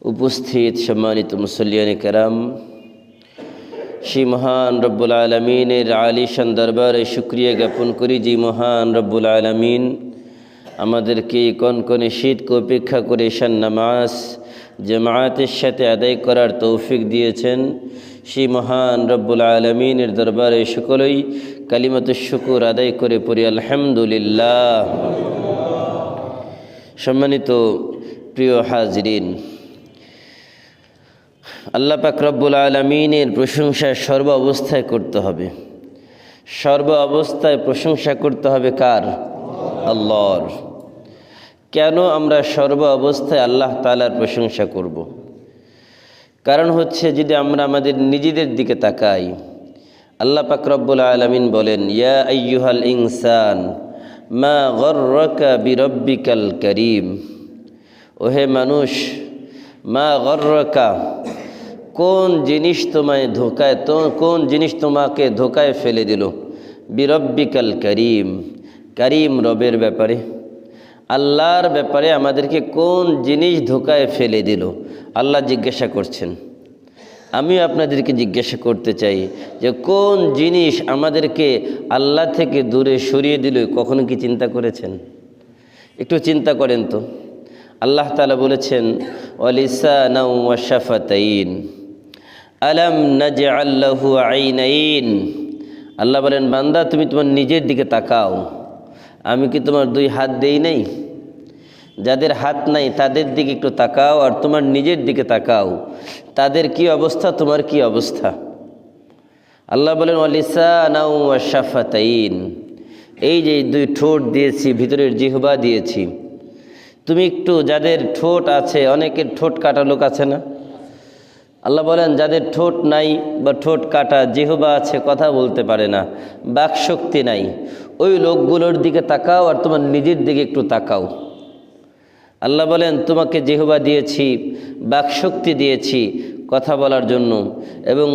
উপস্থিত সম্মানিত মুসল্লিয়ানে কেরাম, সেই মহান রব্বুল আলমিনের আলিশান দরবারে শুকরিয়া জ্ঞাপন করি যে মহান রব্বুল আলমিন আমাদেরকে কনকনে শীতকে উপেক্ষা করে ঈশান নামাজ জামায়াতের সাথে আদায় করার তৌফিক দিয়েছেন। সেই মহান রব্বুল আলমিনের দরবারে সকলেই কালিমাতুশ শুকুর আদায় করে পড়ি আলহামদুলিল্লাহ। সম্মানিত প্রিয় হাজরিন, আল্লাহ পাক রব্বুল আলমিনের প্রশংসা সর্ব অবস্থায় করতে হবে। সর্ব অবস্থায় প্রশংসা করতে হবে কার? আল্লাহর। কেন আমরা সর্ব অবস্থায় আল্লাহ তাআলার প্রশংসা করব? কারণ হচ্ছে, যদি আমরা আমাদের নিজেদের দিকে তাকাই, আল্লাহ পাক রব্বুল আলামিন বলেন, ইয়া আইয়ুহাল ইনসান মা গররাকা বিরব্বিকাল কারীম। ওহে মানুষ, মা গররাকা, কোন জিনিস তোমাকে ধোকায় ফেলে দিল? বিরব্বিকাল কারীম, কারীম রবের ব্যাপারে, আল্লাহর ব্যাপারে আমাদেরকে কোন জিনিস ধোকায় ফেলে দিল? আল্লাহ জিজ্ঞাসা করছেন। আমিও আপনাদেরকে জিজ্ঞাসা করতে চাই যে কোন জিনিস আমাদেরকে আল্লাহ থেকে দূরে সরিয়ে দিল? কখনো কি চিন্তা করেছেন? একটু চিন্তা করেন তো। আল্লাহ তাআলা বলেছেন, ওয়ালিসানাও ওয়া শাফাতাইন আলাম নাজআল লাহু আইনাইন। আল্লাহ বলেন, বান্দা তুমি তোমার নিজের দিকে তাকাও, আমি কি তোমার দুই হাত দেই নাই? যাদের হাত নাই তাদের দিকে একটু তাকাও, আর তোমার নিজের দিকে তাকাও, তাদের কি অবস্থা, তোমার কি অবস্থা? আল্লাহ বলেন, ওয়ালিসানাও ওয়া শাফাতাইন, এই যে দুই ঠোঁট দিয়েছি, ভিতরের জিহ্বা দিয়েছি। তুমি একটু, যাদের ঠোঁট আছে, অনেকের ঠোঁট কাটা লোক আছে না? আল্লাহ বলেন, যাদের ঠোঁট নাই বা ঠোঁট কাটা, জিহ্বা আছে, কথা বলতে পারে না, বাক শক্তি নাই, ওই লোকগুলোর দিকে তাকাও আর তোমার নিজের দিকে একটু তাকাও। আল্লাহ বলেন, তোমাকে জিহ্বা দিয়েছি, বাক শক্তি দিয়েছি কথা বলার জন্য, এবং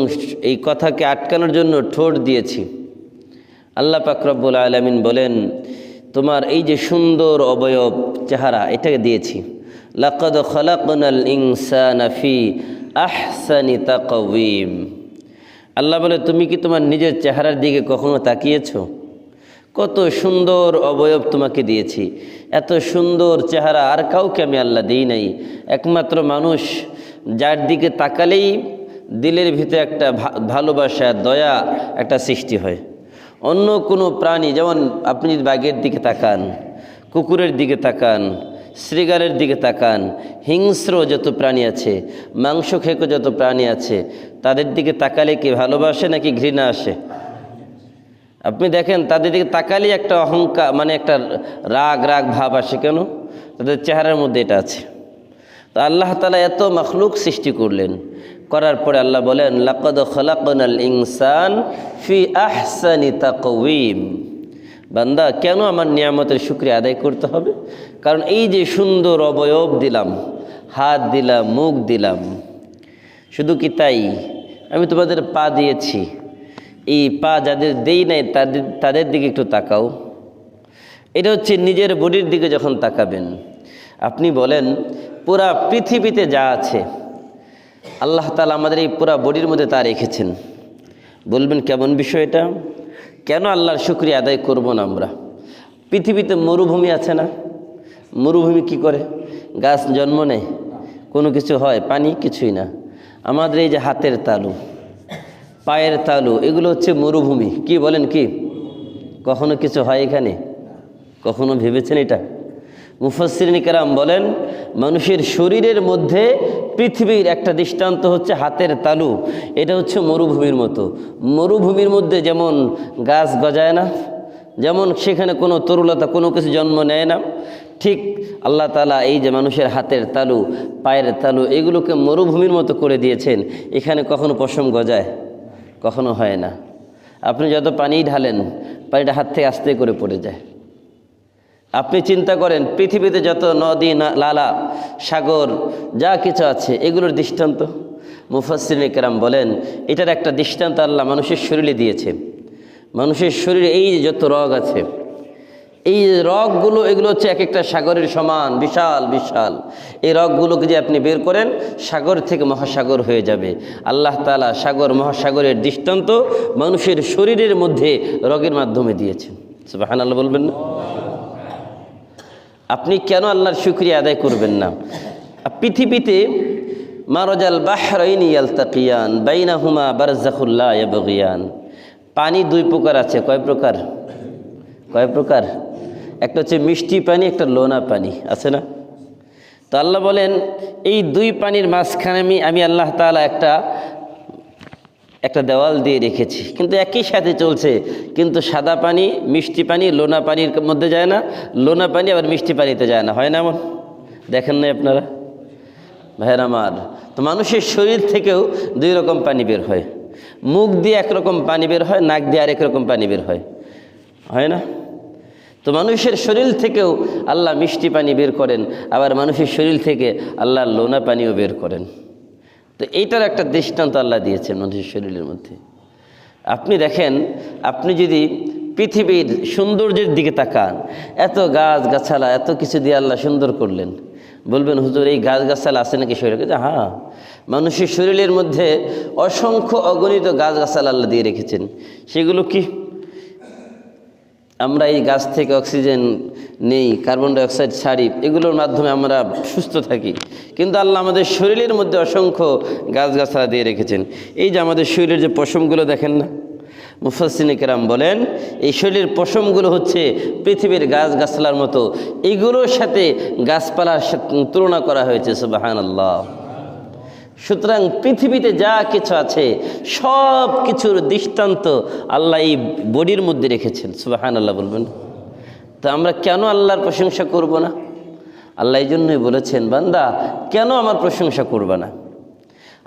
এই কথাকে আটকানোর জন্য ঠোঁট দিয়েছি। আল্লাহ পাক রব্বুল আলামিন বলেন, তোমার এই যে সুন্দর অবয়ব চেহারা, এটাকে দিয়েছি। লাকাদ খালাকনাল ইনসানা ফি আহসানি তাকওয়িম। আল্লাহ বলে, তুমি কি তোমার নিজের চেহারার দিকে কখনো তাকিয়েছো? কত সুন্দর অবয়ব তোমাকে দিয়েছি। এত সুন্দর চেহারা আর কাউকে আমি আল্লাহ দিই নাই। একমাত্র মানুষ, যার দিকে তাকালেই দিলের ভিতরে একটা ভালোবাসা, দয়া একটা সৃষ্টি হয়। অন্য কোনো প্রাণী, যেমন আপনি যদি বাঘের দিকে তাকান, কুকুরের দিকে তাকান, শ্রীগালের দিকে তাকান, হিংস্র যত প্রাণী আছে, মাংস খেকো যত প্রাণী আছে, তাদের দিকে তাকালে কি ভালোবাসে নাকি ঘৃণা আসে? আপনি দেখেন, তাদের দিকে তাকালেই একটা অহংকার, মানে একটা রাগ ভাব আসে। কেন? তাদের চেহারার মধ্যে এটা আছে। তো আল্লাহ তাআলা এত মখলুক সৃষ্টি করলেন, করার পরে আল্লাহ বলেন, লাকাদ খালাকনাল ইনসান ফি আহসানি তাকওয়িম। বান্দা, কেন আমার নিয়ামতের শুকরিয়া আদায় করতে হবে? কারণ এই যে সুন্দর অবয়ব দিলাম, হাত দিলাম, মুখ দিলাম, শুধু কি তাই, আমি তোমাদের পা দিয়েছি। এই পা যাদের দেই নাই তাদের দিকে একটু তাকাও। এটা হচ্ছে নিজের বডির দিকে যখন তাকাবেন, আপনি বলেন, পুরা পৃথিবীতে যা আছে আল্লাহ তাআলা আমাদের এই পুরা বডির মধ্যে তা রেখেছেন। বলবেন, কেমন বিষয় এটা? কেন আল্লাহর শুকরিয়া আদায় করব না আমরা? পৃথিবীতে মরুভূমি আছে না? মরুভূমি কি করে? গাছ জন্ম নেয়, কোনো কিছু হয়? পানি কিছুই না। আমাদের এই যে হাতের তালু, পায়ের তালু, এগুলো হচ্ছে মরুভূমি। কি বলেন, কি কখনো কিছু হয় এখানে? কখনো ভেবেছেন এটা? মুফাসসিরিন কেরাম বলেন, মানুষের শরীরের মধ্যে পৃথিবীর একটা দৃষ্টান্ত হচ্ছে হাতের তালু। এটা হচ্ছে মরুভূমির মতো। মরুভূমির মধ্যে যেমন গাছ গজায় না, যেমন সেখানে কোনো তরুলতা, কোনো কিছু জন্ম নেয় না, ঠিক আল্লাহ তাআলা এই যে মানুষের হাতের তালু, পায়ের তালু, এগুলোকে মরুভূমির মতো করে দিয়েছেন। এখানে কখনো পশম গজায়? কখনো হয় না। আপনি যত পানি ঢালেন, পানিটা হাত থেকে আস্তে করে পড়ে যায়। আপনি চিন্তা করেন, পৃথিবীতে যত নদী নালা, সাগর যা কিছু আছে, এগুলোর দৃষ্টান্ত মুফাসসিরিন কেরাম বলেন, এটার একটা দৃষ্টান্ত আল্লাহ মানুষের শরীরে দিয়েছে। মানুষের শরীরে এই যে যত রগ আছে, এই রগগুলো এগুলো হচ্ছে এক একটা সাগরের সমান, বিশাল বিশাল। এই রগগুলোকে যে আপনি বের করেন, সাগর থেকে মহাসাগর হয়ে যাবে। আল্লাহ তাআলা সাগর মহাসাগরের দৃষ্টান্ত মানুষের শরীরের মধ্যে রগের মাধ্যমে দিয়েছেন। সুবহানাল্লাহ বলবেন না? আপনি কেন আল্লাহর শুকরিয়া আদায় করবেন না? পৃথিবীতে মারাজাল বাহরাইনি ইয়ালতাকিয়ান বাইনাহুমা বারযাখুল লা ইয়াবগিয়ান। পানি দুই প্রকার আছে। কয় প্রকার? কয় প্রকার? একটা হচ্ছে মিষ্টি পানি, একটা লোনা পানি, আছে না? তো আল্লাহ বলেন এই দুই পানির মাঝখানে আমি আল্লাহ তাআলা একটা দেওয়াল দিয়ে রেখেছি, কিন্তু একই সাথে চলছে। কিন্তু সাদা পানি মিষ্টি পানি লোনা পানির মধ্যে যায় না, লোনা পানি আবার মিষ্টি পানিতে যায় না, হয় না এমন? দেখেন না আপনারা ভাইয়ের আমার? তো মানুষের শরীর থেকেও দুই রকম পানি বের হয়। মুখ দিয়ে একরকম পানি বের হয়, নাক দিয়ে আরেক রকম পানি বের হয়, হয় না? তো মানুষের শরীর থেকেও আল্লাহ মিষ্টি পানি বের করেন, আবার মানুষের শরীর থেকে আল্লাহ লোনা পানিও বের করেন। তো এইটার একটা দৃষ্টান্ত আল্লাহ দিয়েছেন মানুষের শরীরের মধ্যে। আপনি দেখেন, আপনি যদি পৃথিবীর সৌন্দর্যের দিকে তাকান, এত গাছ গাছালা, এত কিছু দিয়ে আল্লাহ সুন্দর করলেন, বলবেন হুজুর এই গাছ গাছালা আছে নাকি শরীরে? হ্যাঁ, মানুষের শরীরের মধ্যে অসংখ্য অগণিত গাছ গাছালা আল্লাহ দিয়ে রেখেছেন। সেগুলো কি? আমরা এই গাছ থেকে অক্সিজেন নেই, কার্বন ডাইঅক্সাইড ছাড়ি, এগুলোর মাধ্যমে আমরা সুস্থ থাকি। কিন্তু আল্লাহ আমাদের শরীরের মধ্যে অসংখ্য গাছগাছালা দিয়ে রেখেছেন। এই যে আমাদের শরীরের যে পশমগুলো দেখেন না, মুফাসসিরিনে কেরাম বলেন এই শরীরের পশমগুলো হচ্ছে পৃথিবীর গাছগাছালার মতো। এইগুলোর সাথে গাছপালার তুলনা করা হয়েছে। সুবহানাল্লাহ। সুতরাং পৃথিবীতে যা কিছু আছে সব কিছুর দৃষ্টান্ত আল্লাহ এই বডির মধ্যে রেখেছেন। সুবহানাল্লাহ বলবেন। তো আমরা কেন আল্লাহর প্রশংসা করব না? আল্লাহ এই জন্যই বলেছেন, বান্দা কেন আমার প্রশংসা করবে না?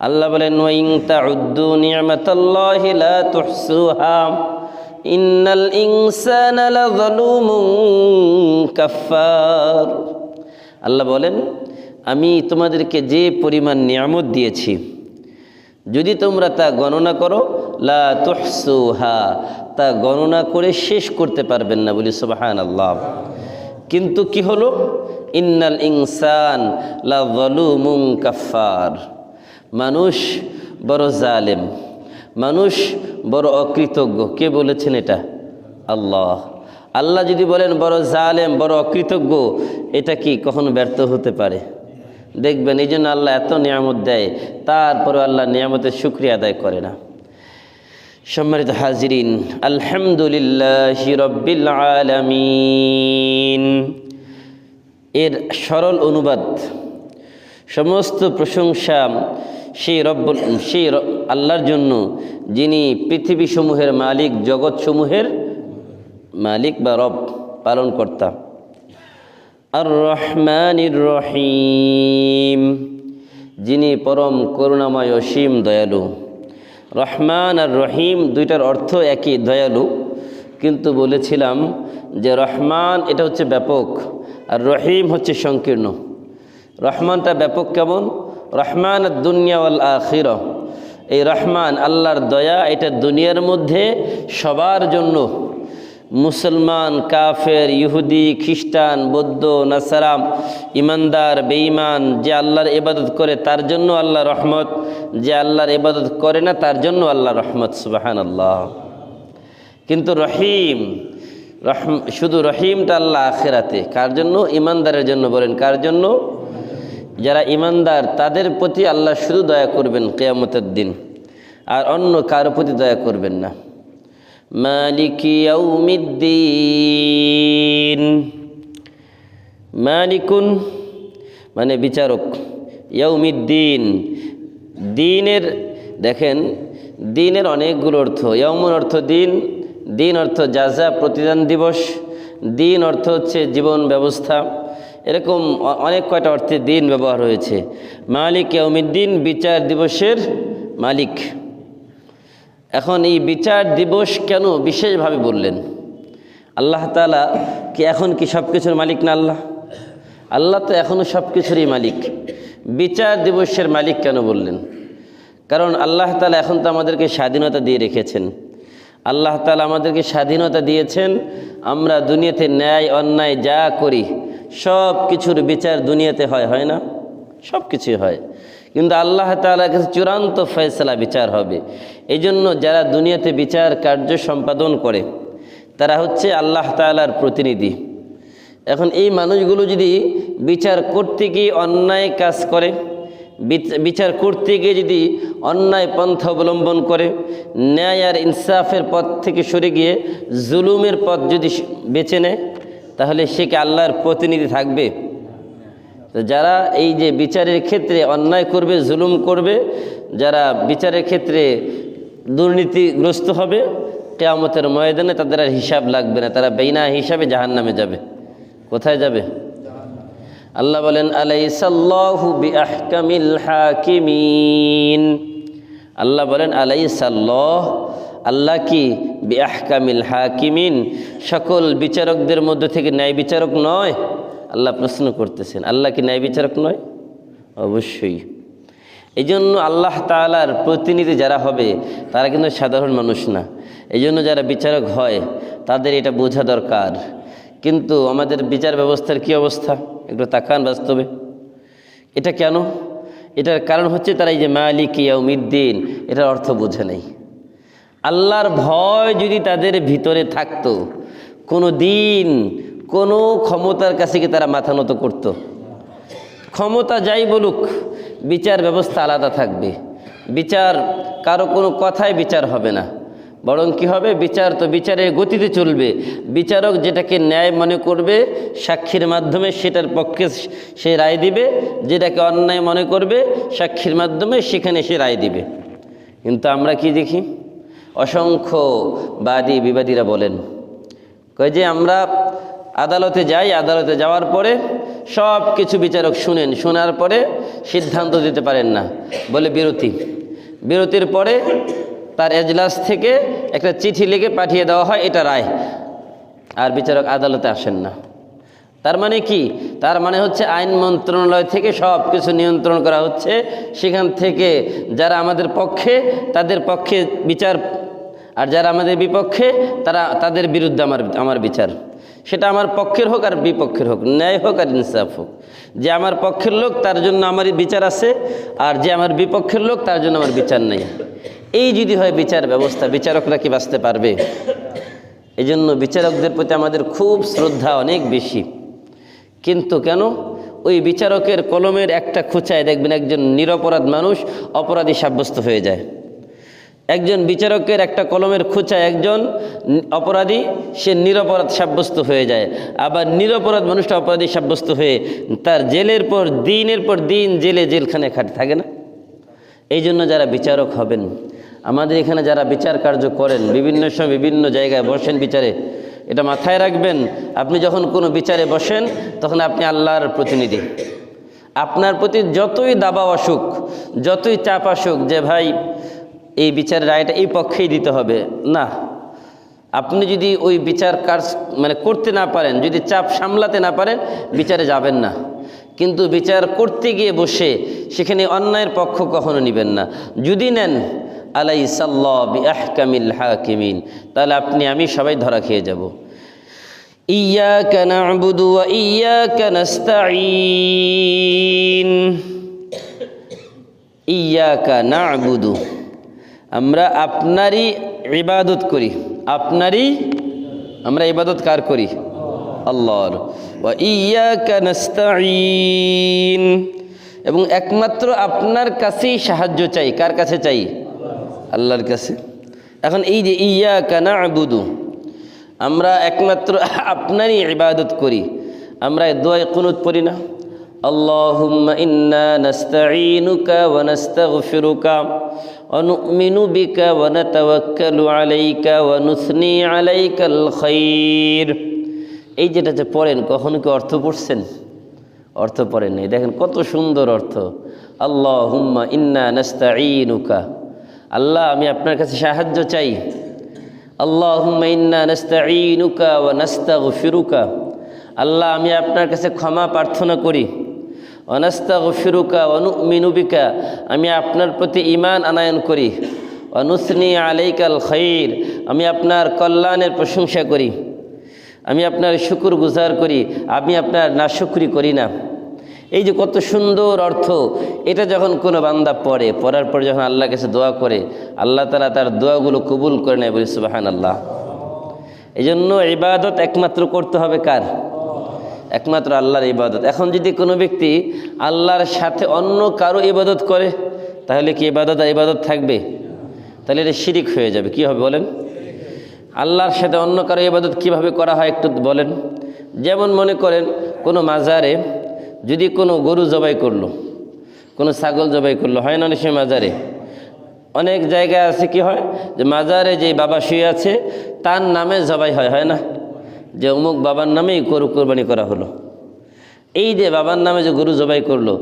আল্লাহ বলেন ওয়াইন তাউদ্দু নি'মাতাল্লাহি লা তুহসুহা ইন্নাল ইনসানা লাযালুমুন কাফফার। আল্লাহ বলেন আমি তোমাদেরকে যে পরিমাণ নিয়ামত দিয়েছি, যদি তোমরা তা গণনা করো, লা তুহসুহা, তা গণনা করে শেষ করতে পারবেন না। বলি সুবহানাল্লাহ। কিন্তু কি হলো? ইন্নাল ইনসান লাযালুমুন কাফফার। মানুষ বড় জালেম, মানুষ বড় অকৃতজ্ঞ। কে বলেছেন এটা? আল্লাহ। আল্লাহ যদি বলেন বড় জালেম, বড় অকৃতজ্ঞ, এটা কি কখনো ব্যর্থ হতে পারে? দেখবেন এই জন্য আল্লাহ এত নিয়ামত দেয়, তারপরে আল্লাহ নিয়ামতের শুকরিয়া আদায় করে না। সম্মানিত হাজিরিন, আলহামদুলিল্লাহি রাব্বিল আলামিন এর সরল অনুবাদ, সমস্ত প্রশংসা সেই আল্লাহর জন্য, যিনি পৃথিবীসমূহের মালিক, জগৎসমূহের মালিক বা রব, পালনকর্তা। আর রহমানির রহিম, যিনি পরম করুণাময় অসীম দয়ালু। রহমান আর রহিম দুইটার অর্থ একই, দয়ালু। কিন্তু বলেছিলাম যে রহমান এটা হচ্ছে ব্যাপক, আর রহিম হচ্ছে সংকীর্ণ। রহমানটা ব্যাপক কেমন? রহমান দুনিয়া ওয়াল আখিরা। এই রহমান আল্লাহর দয়া, এটা দুনিয়ার মধ্যে সবার জন্য, মুসলমান, কাফের, ইহুদি, খ্রিস্টান, বৌদ্ধ, নাসারা, ইমানদার, বেঈমান, যে আল্লাহর ইবাদত করে তার জন্য আল্লাহ রহমত, যে আল্লাহর ইবাদত করে না তার জন্য আল্লাহ রহমত। সুবহানাল্লাহ। কিন্তু রহিম, শুধু রহিমটা আল্লাহ আখিরাতে। কার জন্য? ইমানদারের জন্য। বলেন কার জন্য? যারা ইমানদার তাদের প্রতি আল্লাহ শুধু দয়া করবেন কিয়ামতের দিন, আর অন্য কারো প্রতি দয়া করবেন না। মালিকি ইয়াউমিদ্দিন, মালিকুন মানে বিচারক, ইয়াউমিদ্দিন দিনের, দেখেন দিনের অনেকগুলো অর্থ। ইয়াউমুন অর্থ দিন, দিন অর্থ জাযা প্রতিদান দিবস, দিন অর্থ হচ্ছে জীবন ব্যবস্থা, এরকম অনেক কয়টা অর্থে দিন ব্যবহার হয়েছে। মালিক ইয়াউমিদ্দিন বিচার দিবসের মালিক। এখন এই বিচার দিবস কেন বিশেষভাবে বললেন? আল্লাহ তাআলা কি এখন কি সব কিছুর মালিক না? আল্লাহ তো এখনও সব কিছুরই মালিক। বিচার দিবসের মালিক কেন বললেন? কারণ আল্লাহ তাআলা এখন তো আমাদেরকে স্বাধীনতা দিয়ে রেখেছেন। আল্লাহ তাআলা আমাদেরকে স্বাধীনতা দিয়েছেন, আমরা দুনিয়াতে ন্যায় অন্যায় যা করি সব কিছুর বিচার দুনিয়াতে হয় না? সব কিছুই হয়, কিন্তু আল্লাহ তাআলার কাছে চূড়ান্ত ফয়সালা বিচার হবে। এই জন্য যারা দুনিয়াতে বিচার কার্য সম্পাদন করে তারা হচ্ছে আল্লাহ তাআলার প্রতিনিধি। এখন এই মানুষগুলো যদি বিচার করতে গিয়ে অন্যায় কাজ করে, বিচার করতে গিয়ে যদি অন্যায় পন্থা অবলম্বন করে, ন্যায় আর ইনসাফের পথ থেকে সরে গিয়ে জুলুমের পথ যদি বেছে নেয়, তাহলে সে কি আল্লাহর প্রতিনিধি থাকবে? তো যারা এই যে বিচারের ক্ষেত্রে অন্যায় করবে, জুলুম করবে, যারা বিচারের ক্ষেত্রে দুর্নীতিগ্রস্ত হবে, কিয়ামতের ময়দানে তাদের আর হিসাব লাগবে না, তারা বিনা হিসাবে জাহান্নামে যাবে। কোথায় যাবে? আল্লাহ বলেন আলাইসাল্লাহু বিআহকামিল হাকিমিন। আল্লাহ বলেন আলাইসাল্লাহ, আল্লাহ কি বিআহকামিল হাকিমিন, সকল বিচারকদের মধ্যে থেকে ন্যায় বিচারক নয়? আল্লাহ প্রশ্ন করতেছেন, আল্লাহ কি ন্যায় বিচারক নয়? অবশ্যই। এই জন্য আল্লাহ তাআলার প্রতিনিধি যারা হবে তারা কিন্তু সাধারণ মানুষ না। এই জন্য যারা বিচারক হয় তাদের এটা বোঝা দরকার। কিন্তু আমাদের বিচার ব্যবস্থার কি অবস্থা একটু তাকান বাস্তবে। এটা কেন? এটার কারণ হচ্ছে তারা এই যে মালিক ইয়াউমিদ্দিন, এটার অর্থ বোঝে নাই। আল্লাহর ভয় যদি তাদের ভিতরে থাকতো, কোনো দিন কোনো ক্ষমতার কাছে কি তারা মাথা নত করত? ক্ষমতা যাই বলুক, বিচার ব্যবস্থা আলাদা থাকবে। বিচার কারো কোনো কথায় বিচার হবে না, বরং কি হবে? বিচার তো বিচারের গতিতে চলবে। বিচারক যেটাকে ন্যায় মনে করবে সাক্ষীর মাধ্যমে সেটার পক্ষে সে রায় দিবে, যেটাকে অন্যায় মনে করবে সাক্ষীর মাধ্যমে সেখানে সে রায় দিবে। কিন্তু আমরা কি দেখি? অসংখ্য বাদী বিবাদীরা বলেন, কয় যে আমরা আদালতে যাই, আদালতে যাওয়ার পরে সব কিছু বিচারক শুনেন, শোনার পরে সিদ্ধান্ত দিতে পারেন না, বলে বিরতির পরে তার এজলাস থেকে একটা চিঠি লিখে পাঠিয়ে দেওয়া হয়, এটা রায়। আর বিচারক আদালতে আসেন না। তার মানে কি? তার মানে হচ্ছে আইন মন্ত্রণালয় থেকে সব কিছু নিয়ন্ত্রণ করা হচ্ছে। সেখান থেকে যারা আমাদের পক্ষে তাদের পক্ষে বিচার, আর যারা আমাদের বিপক্ষে তাদের বিরুদ্ধে আমার বিচার। সেটা আমার পক্ষের হোক আর বিপক্ষের হোক, ন্যায় হোক আর ইনসাফ হোক। যে আমার পক্ষের লোক তার জন্য আমার বিচার আছে, আর যে আমার বিপক্ষের লোক তার জন্য আমার বিচার নেই। এই যদি হয় বিচার ব্যবস্থা, বিচারকরা কি বাঁচতে পারবে? এই জন্য বিচারকদের প্রতি আমাদের খুব শ্রদ্ধা অনেক বেশি। কিন্তু কেন? ওই বিচারকের কলমের একটা খোঁচায় দেখবেন একজন নিরপরাধ মানুষ অপরাধী সাব্যস্ত হয়ে যায়। একজন বিচারকের একটা কলমের খোঁচায় একজন অপরাধী সে নিরপরাধ সাব্যস্ত হয়ে যায়। আবার নিরপরাধ মানুষটা অপরাধী সাব্যস্ত হয়ে তার দিনের পর দিন জেলখানে থাকে না? এই জন্য যারা বিচারক হবেন, আমাদের এখানে যারা বিচার কার্য করেন, বিভিন্ন সময় বিভিন্ন জায়গায় বসেন বিচারে, এটা মাথায় রাখবেন, আপনি যখন কোনো বিচারে বসেন তখন আপনি আল্লাহর প্রতিনিধি। আপনার প্রতি যতই দাবাও আসুক, যতই চাপ আসুক যে ভাই এই বিচারের রায়টা এই পক্ষেই দিতে হবে, না, আপনি যদি ওই বিচার কাজ করতে না পারেন, যদি চাপ সামলাতে না পারেন, বিচারে যাবেন না। কিন্তু বিচার করতে গিয়ে বসে সেখানে অন্যায়ের পক্ষ কখনো নেবেন না। যদি নেন আলাইসাল্লাহু বিআহকামিল হাকিমিন, তাহলে আমি সবাই ধরা খেয়ে যাব। ইয়্যাকা না'বুদু ওয়া ইয়্যাকা নাস্তাঈন। ইয়্যাকা না'বুদু, আমরা আপনারই ইবাদত করি। আমরা ইবাদত কার করি? আল্লাহর। ওয়া ইয়্যাকা নাস্তাঈন, এবং একমাত্র আপনার কাছেই সাহায্য চাই। কার কাছে চাই? আল্লাহর কাছে। এখন এই যে ইয়্যাকা না'বুদু, আমরা একমাত্র আপনারই ইবাদত করি। আমরা দোয়ায় কুনুত পড়ি না? আল্লাহুম্মা ইন্না নাস্তাঈনুকা ওয়া নাস্তাগফিরুকা ওয়া নু'মিনু বিকা ওয়া নাতাওয়াক্কালু আলাইকা ওয়া নুসনি আলাইকাল খায়র। এই যেটা যে পড়েন, কখনো কি অর্থ পড়ছেন? অর্থ পড়েন নাই। দেখেন কত সুন্দর অর্থ। আল্লাহুম্মা ইন্না নাস্তাঈনুকা, আল্লাহ আমি আপনার কাছে সাহায্য চাই। আল্লাহুম্মা ইন্না নাস্তাঈনুকা ওয়া নাস্তাগফিরুকা, আল্লাহ আমি আপনার কাছে ক্ষমা প্রার্থনা করি। ওয়া নাস্তাগফিরুকা ওয়া নু'মিনু বিকা, আমি আপনার প্রতি ঈমান আনয়ন করি। ওয়া নুসনি আলাইকাল খাইর, আমি আপনার কল্যাণের প্রশংসা করি, আমি আপনার শুকর গুজার করি, আমি আপনার নাশুকরি করি না। এই যে কত সুন্দর অর্থ, এটা যখন কোনো বান্দা পড়ার পর যখন আল্লাহর কাছে দোয়া করে, আল্লাহ তাআলা তার দোয়াগুলো কবুল করে নেয়, বলি সুবহানাল্লাহ। এই জন্য ইবাদত একমাত্র করতে হবে কার? একমাত্র আল্লাহর ইবাদত। এখন যদি কোনো ব্যক্তি আল্লাহর সাথে অন্য কারো ইবাদত করে, তাহলে কি ইবাদত আর ইবাদত থাকবে? তাহলে এটা শিরিক হয়ে যাবে। কি হবে বলেন? আল্লাহর সাথে অন্য কারো ইবাদত কিভাবে করা হয় একটু বলেন। যেমন মনে করেন কোনো মাজারে যদি কোনো গরু জবাই করলো, কোনো ছাগল জবাই করলো, হয় না অনেক সময় মাজারে? অনেক জায়গায় আছে কি হয় যে মাজারে যে বাবা শুয়ে আছে তার নামে জবাই হয় না? যে অমুক বাবার নামেই গরু কোরবানি করা হলো। এই যে বাবার নামে যে গরু জবাই করলো,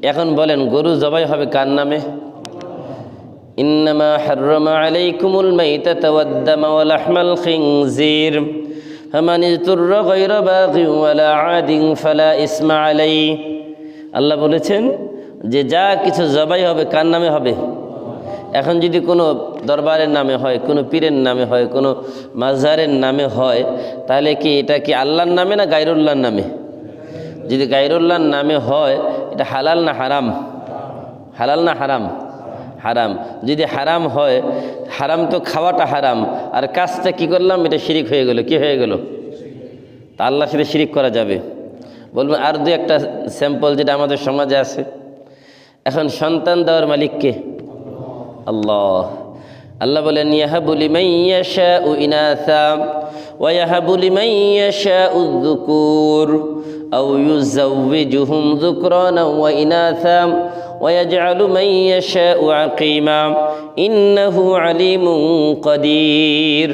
এখন বলেন গরু জবাই হবে কার নামে? ইন্নামা হাররামা আলাইকুমুল মাইতাতা ওয়াদ-দামা ওয়া লাহমাল খিনজির ফামান ইযতুররা গায়রা বাগিন ওয়ালা আদিন ফালা ইসমা আলাইহি। আল্লাহ বলেছেন যে যা কিছু জবাই হবে কার নামে হবে? এখন যদি কোনো দরবারের নামে হয়, কোনো পীরের নামে হয়, কোনো মাজারের নামে হয়, তাহলে কি এটা কি আল্লাহর নামে না গায়রুল্লাহর নামে? যদি গায়রুল্লাহর নামে হয়, এটা হালাল না হারাম? হালাল না হারাম? হারাম। যদি হারাম হয়, হারাম তো খাওয়াটা হারাম, আর কাজটা কি করলাম? এটা শিরিক হয়ে গেল। কি হয়ে গেল? তা আল্লাহর সাথে শিরিক করা যাবে? বলবেন আর দু একটা স্যাম্পল যেটা আমাদের সমাজে আছে। এখন সন্তান দেওয়ার মালিক কে? আল্লাহ। আল্লাহ বলেন ইয়াহাবু লিমান ইয়াশাউ ইনাসা ওয়া ইয়াহাবু লিমান ইয়াশাউ যুকুর আও ইউযাওয়িজুহুম যুকরানা ওয়া ইনাসা ওয়া ইয়াজআলু মান ইয়াশাউ আকিমা ইন্নাহু আলিমুন কাদির।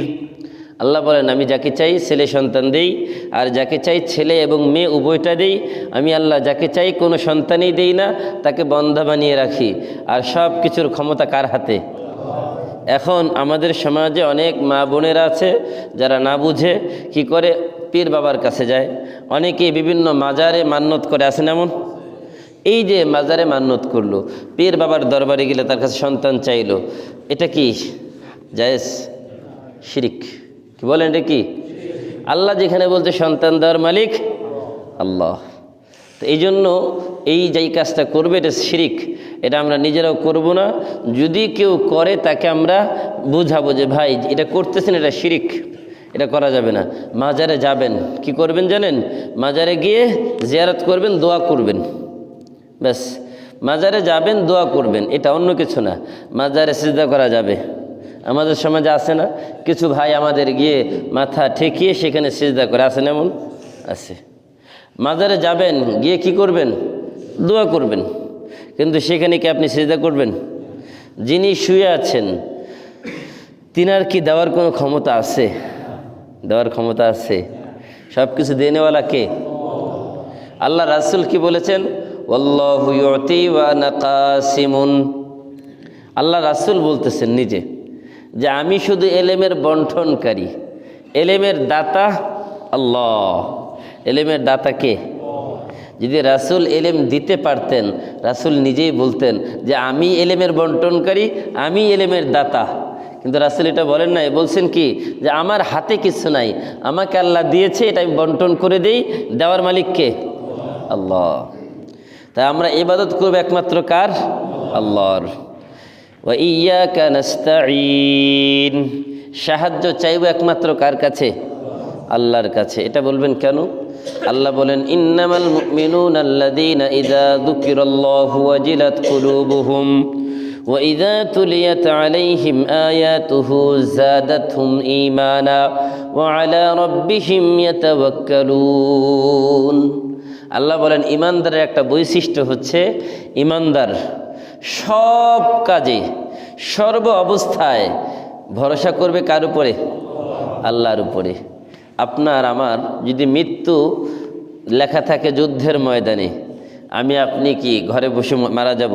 আল্লাহ বলেন আমি যাকে চাই ছেলে সন্তান দেই, আর যাকে চাই ছেলে এবং মেয়ে উভয়টা দেই। আমি আল্লাহ যাকে চাই কোনো সন্তানই দেই না, তাকে বন্ধা বানিয়ে রাখি। আর সব কিছুর ক্ষমতা কার হাতে? এখন আমাদের সমাজে অনেক মা বোনেরা আছে যারা না বুঝে কি করে পীর বাবার কাছে যায়, অনেকে বিভিন্ন মাজারে মান্যত করে। আসেন এমন? এই যে মাজারে মান্যত করলো, পীর বাবার দরবারে গেলে তার কাছে সন্তান চাইলো, এটা কি জায়েজ? শিরিক। কি বলেন এটা কি? আল্লাহ যেখানে বলতে সন্তান দেওয়ার মালিক আল্লাহ, তো এই জন্য এই যেই কাজটা করবে এটা শিরিক, এটা আমরা নিজেরাও করব না। যদি কেউ করে তাকে আমরা বুঝাবো যে ভাই এটা করতেছেন, এটা শিরিক, এটা করা যাবে না। মাজারে যাবেন, কি করবেন জানেন? মাজারে গিয়ে জিয়ারত করবেন, দোয়া করবেন, ব্যাস। মাজারে যাবেন, দোয়া করবেন, এটা অন্য কিছু না। মাজারে সিজদা করা যাবে। আমাদের সমাজে আছে না কিছু ভাই আমাদের গিয়ে মাথা ঠেকিয়ে সেখানে সিজদা করে, আছেন এমন? আছে। মাজারে যাবেন, গিয়ে কি করবেন? দোয়া করবেন, কিন্তু সেখানে কি আপনি সিজদা করবেন? যিনি শুয়ে আছেন তিনার কি দেওয়ার কোনো ক্ষমতা আছে? দেওয়ার ক্ষমতা আছে? সব কিছু দেনেওয়ালা কে? আল্লাহ রাসূল কি বলেছেন? ওয়াল্লাহু ইউতি ওয়া আনা কাসিমুন। আল্লাহ রাসূল বলতেছেন নিজে যে আমি শুধু এলেমের বন্টনকারী, এলেমের দাতা আল্লাহ। এলেমের দাতা কে? যদি রাসূল এলেম দিতে পারতেন, রাসূল নিজেই বলতেন যে আমি এলেমের বন্টনকারী, আমি এলেমের দাতা। কিন্তু রাসূল এটা বলেন নাই, বলছেন কি যে আমার হাতে কিছু নাই, আমাকে আল্লাহ দিয়েছে, এটা আমি বন্টন করে দেই। দেওয়ার মালিক কে? আল্লাহ। তাই আমরা ইবাদত করব একমাত্র কার? আল্লাহর। ওয়া ইয়্যাকা নাস্তাঈন, সাহায্য চাইব একমাত্র কার কাছে? আল্লাহর কাছে। এটা বলবেন কেন? আল্লাহ বলেন ইন্নামাল মুমিনুনা আল্লাযীনা ইযা যুকিরাল্লাহু ওয়াজিলাত কুলুবুহুম ওয়া ইযা তুলিয়াত আলাইহিম আয়াতুহু যাদাতহুম ঈমানা ওয়া আলা রাব্বিহিম ইয়াতাওয়াক্কালুন। আল্লাহ বলেন ইমানদারের একটা বৈশিষ্ট্য হচ্ছে ইমানদার সব কাজে সর্ব অবস্থায় ভরসা করবে কার উপরে? আল্লাহর উপরে। আপনার আমার যদি মৃত্যু লেখা থাকে যুদ্ধের ময়দানে, আমি আপনি কি ঘরে বসে মারা যাব?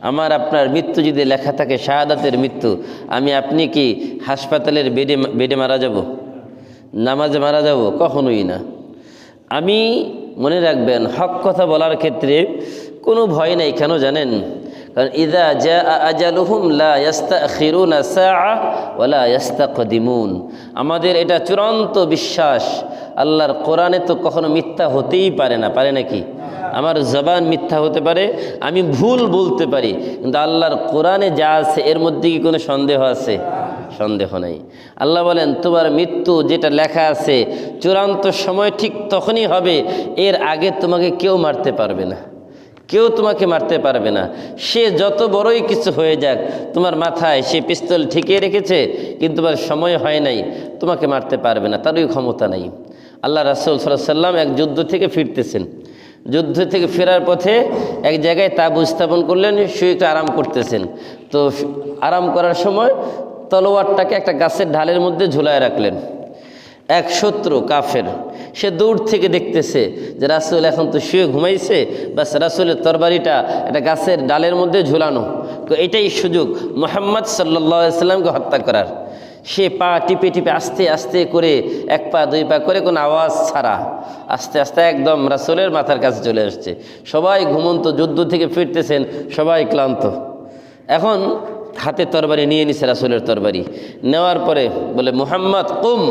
আমার আপনার মৃত্যু যদি লেখা থাকে শাহাদাতের মৃত্যু, আমি আপনি কি হাসপাতালের বেডে মারা যাব? নামাজে মারা যাব? কখনোই না। আমি মনে রাখবেন হক কথা বলার ক্ষেত্রে কোনো ভয় নাই। কেন জানেন? কারণ ইযা জাআ আজালুহুম লা ইস্তাখিরুনা সাআ ওয়া লা ইস্তাকদিমুন। আমাদের এটা চূড়ান্ত বিশ্বাস, আল্লাহর কোরআনে তো কখনো মিথ্যা হতেই পারে না। পারে নাকি? আমার জবান মিথ্যা হতে পারে, আমি ভুল বলতে পারি, কিন্তু আল্লাহর কোরআনে যা আছে এর মধ্যে কি কোনো সন্দেহ আছে? সন্দেহ নাই। আল্লাহ বলেন তোমার মৃত্যু যেটা লেখা আছে চূড়ান্ত সময় ঠিক তখনই হবে, এর আগে তোমাকে কেউ মারতে পারবে না, কেউ তোমাকে মারতে পারবে না। সে যত বড়ই কিছু হয়ে যাক, তোমার মাথায় সে পিস্তল ঠেকিয়ে রেখেছে, কিন্তু তোমার সময় হয় নাই, তোমাকে মারতে পারবে না, তারই ক্ষমতা নাই। আল্লাহ রাসূল সাল্লাল্লাহু আলাইহি ওয়াসাল্লাম এক যুদ্ধ থেকে ফিরতেছেন, যুদ্ধ থেকে ফেরার পথে এক জায়গায় তাঁবু স্থাপন করলেন, শুয়ে একটু আরাম করতেছেন। তো আরাম করার সময় তলোয়ারটাকে একটা গাছের ঢালের মধ্যে ঝুলায় রাখলেন। এক শত্রু কাফের সে দূর থেকে দেখতেছে যে রাসূল এখন তো শুয়ে ঘুমাইছে, বাস রাসূলের তরবারিটা একটা গাছের ডালের মধ্যে ঝুলানো, তো এটাই সুযোগ মুহাম্মদ সাল্লাল্লাহু আলাইহি সাল্লামকে হত্যা করার। সে পা টিপে টিপে আস্তে আস্তে করে, এক পা দুই পা করে, কোনো আওয়াজ ছাড়া আস্তে আস্তে একদম রাসূলের মাথার কাছে চলে আসছে। সবাই ঘুমন্ত, যুদ্ধ থেকে ফিরতেছেন, সবাই ক্লান্ত। এখন হাতে তরবারি নিয়ে নিছে, রাসূলের তরবারি নেওয়ার পরে বলে মুহাম্মদ কুম,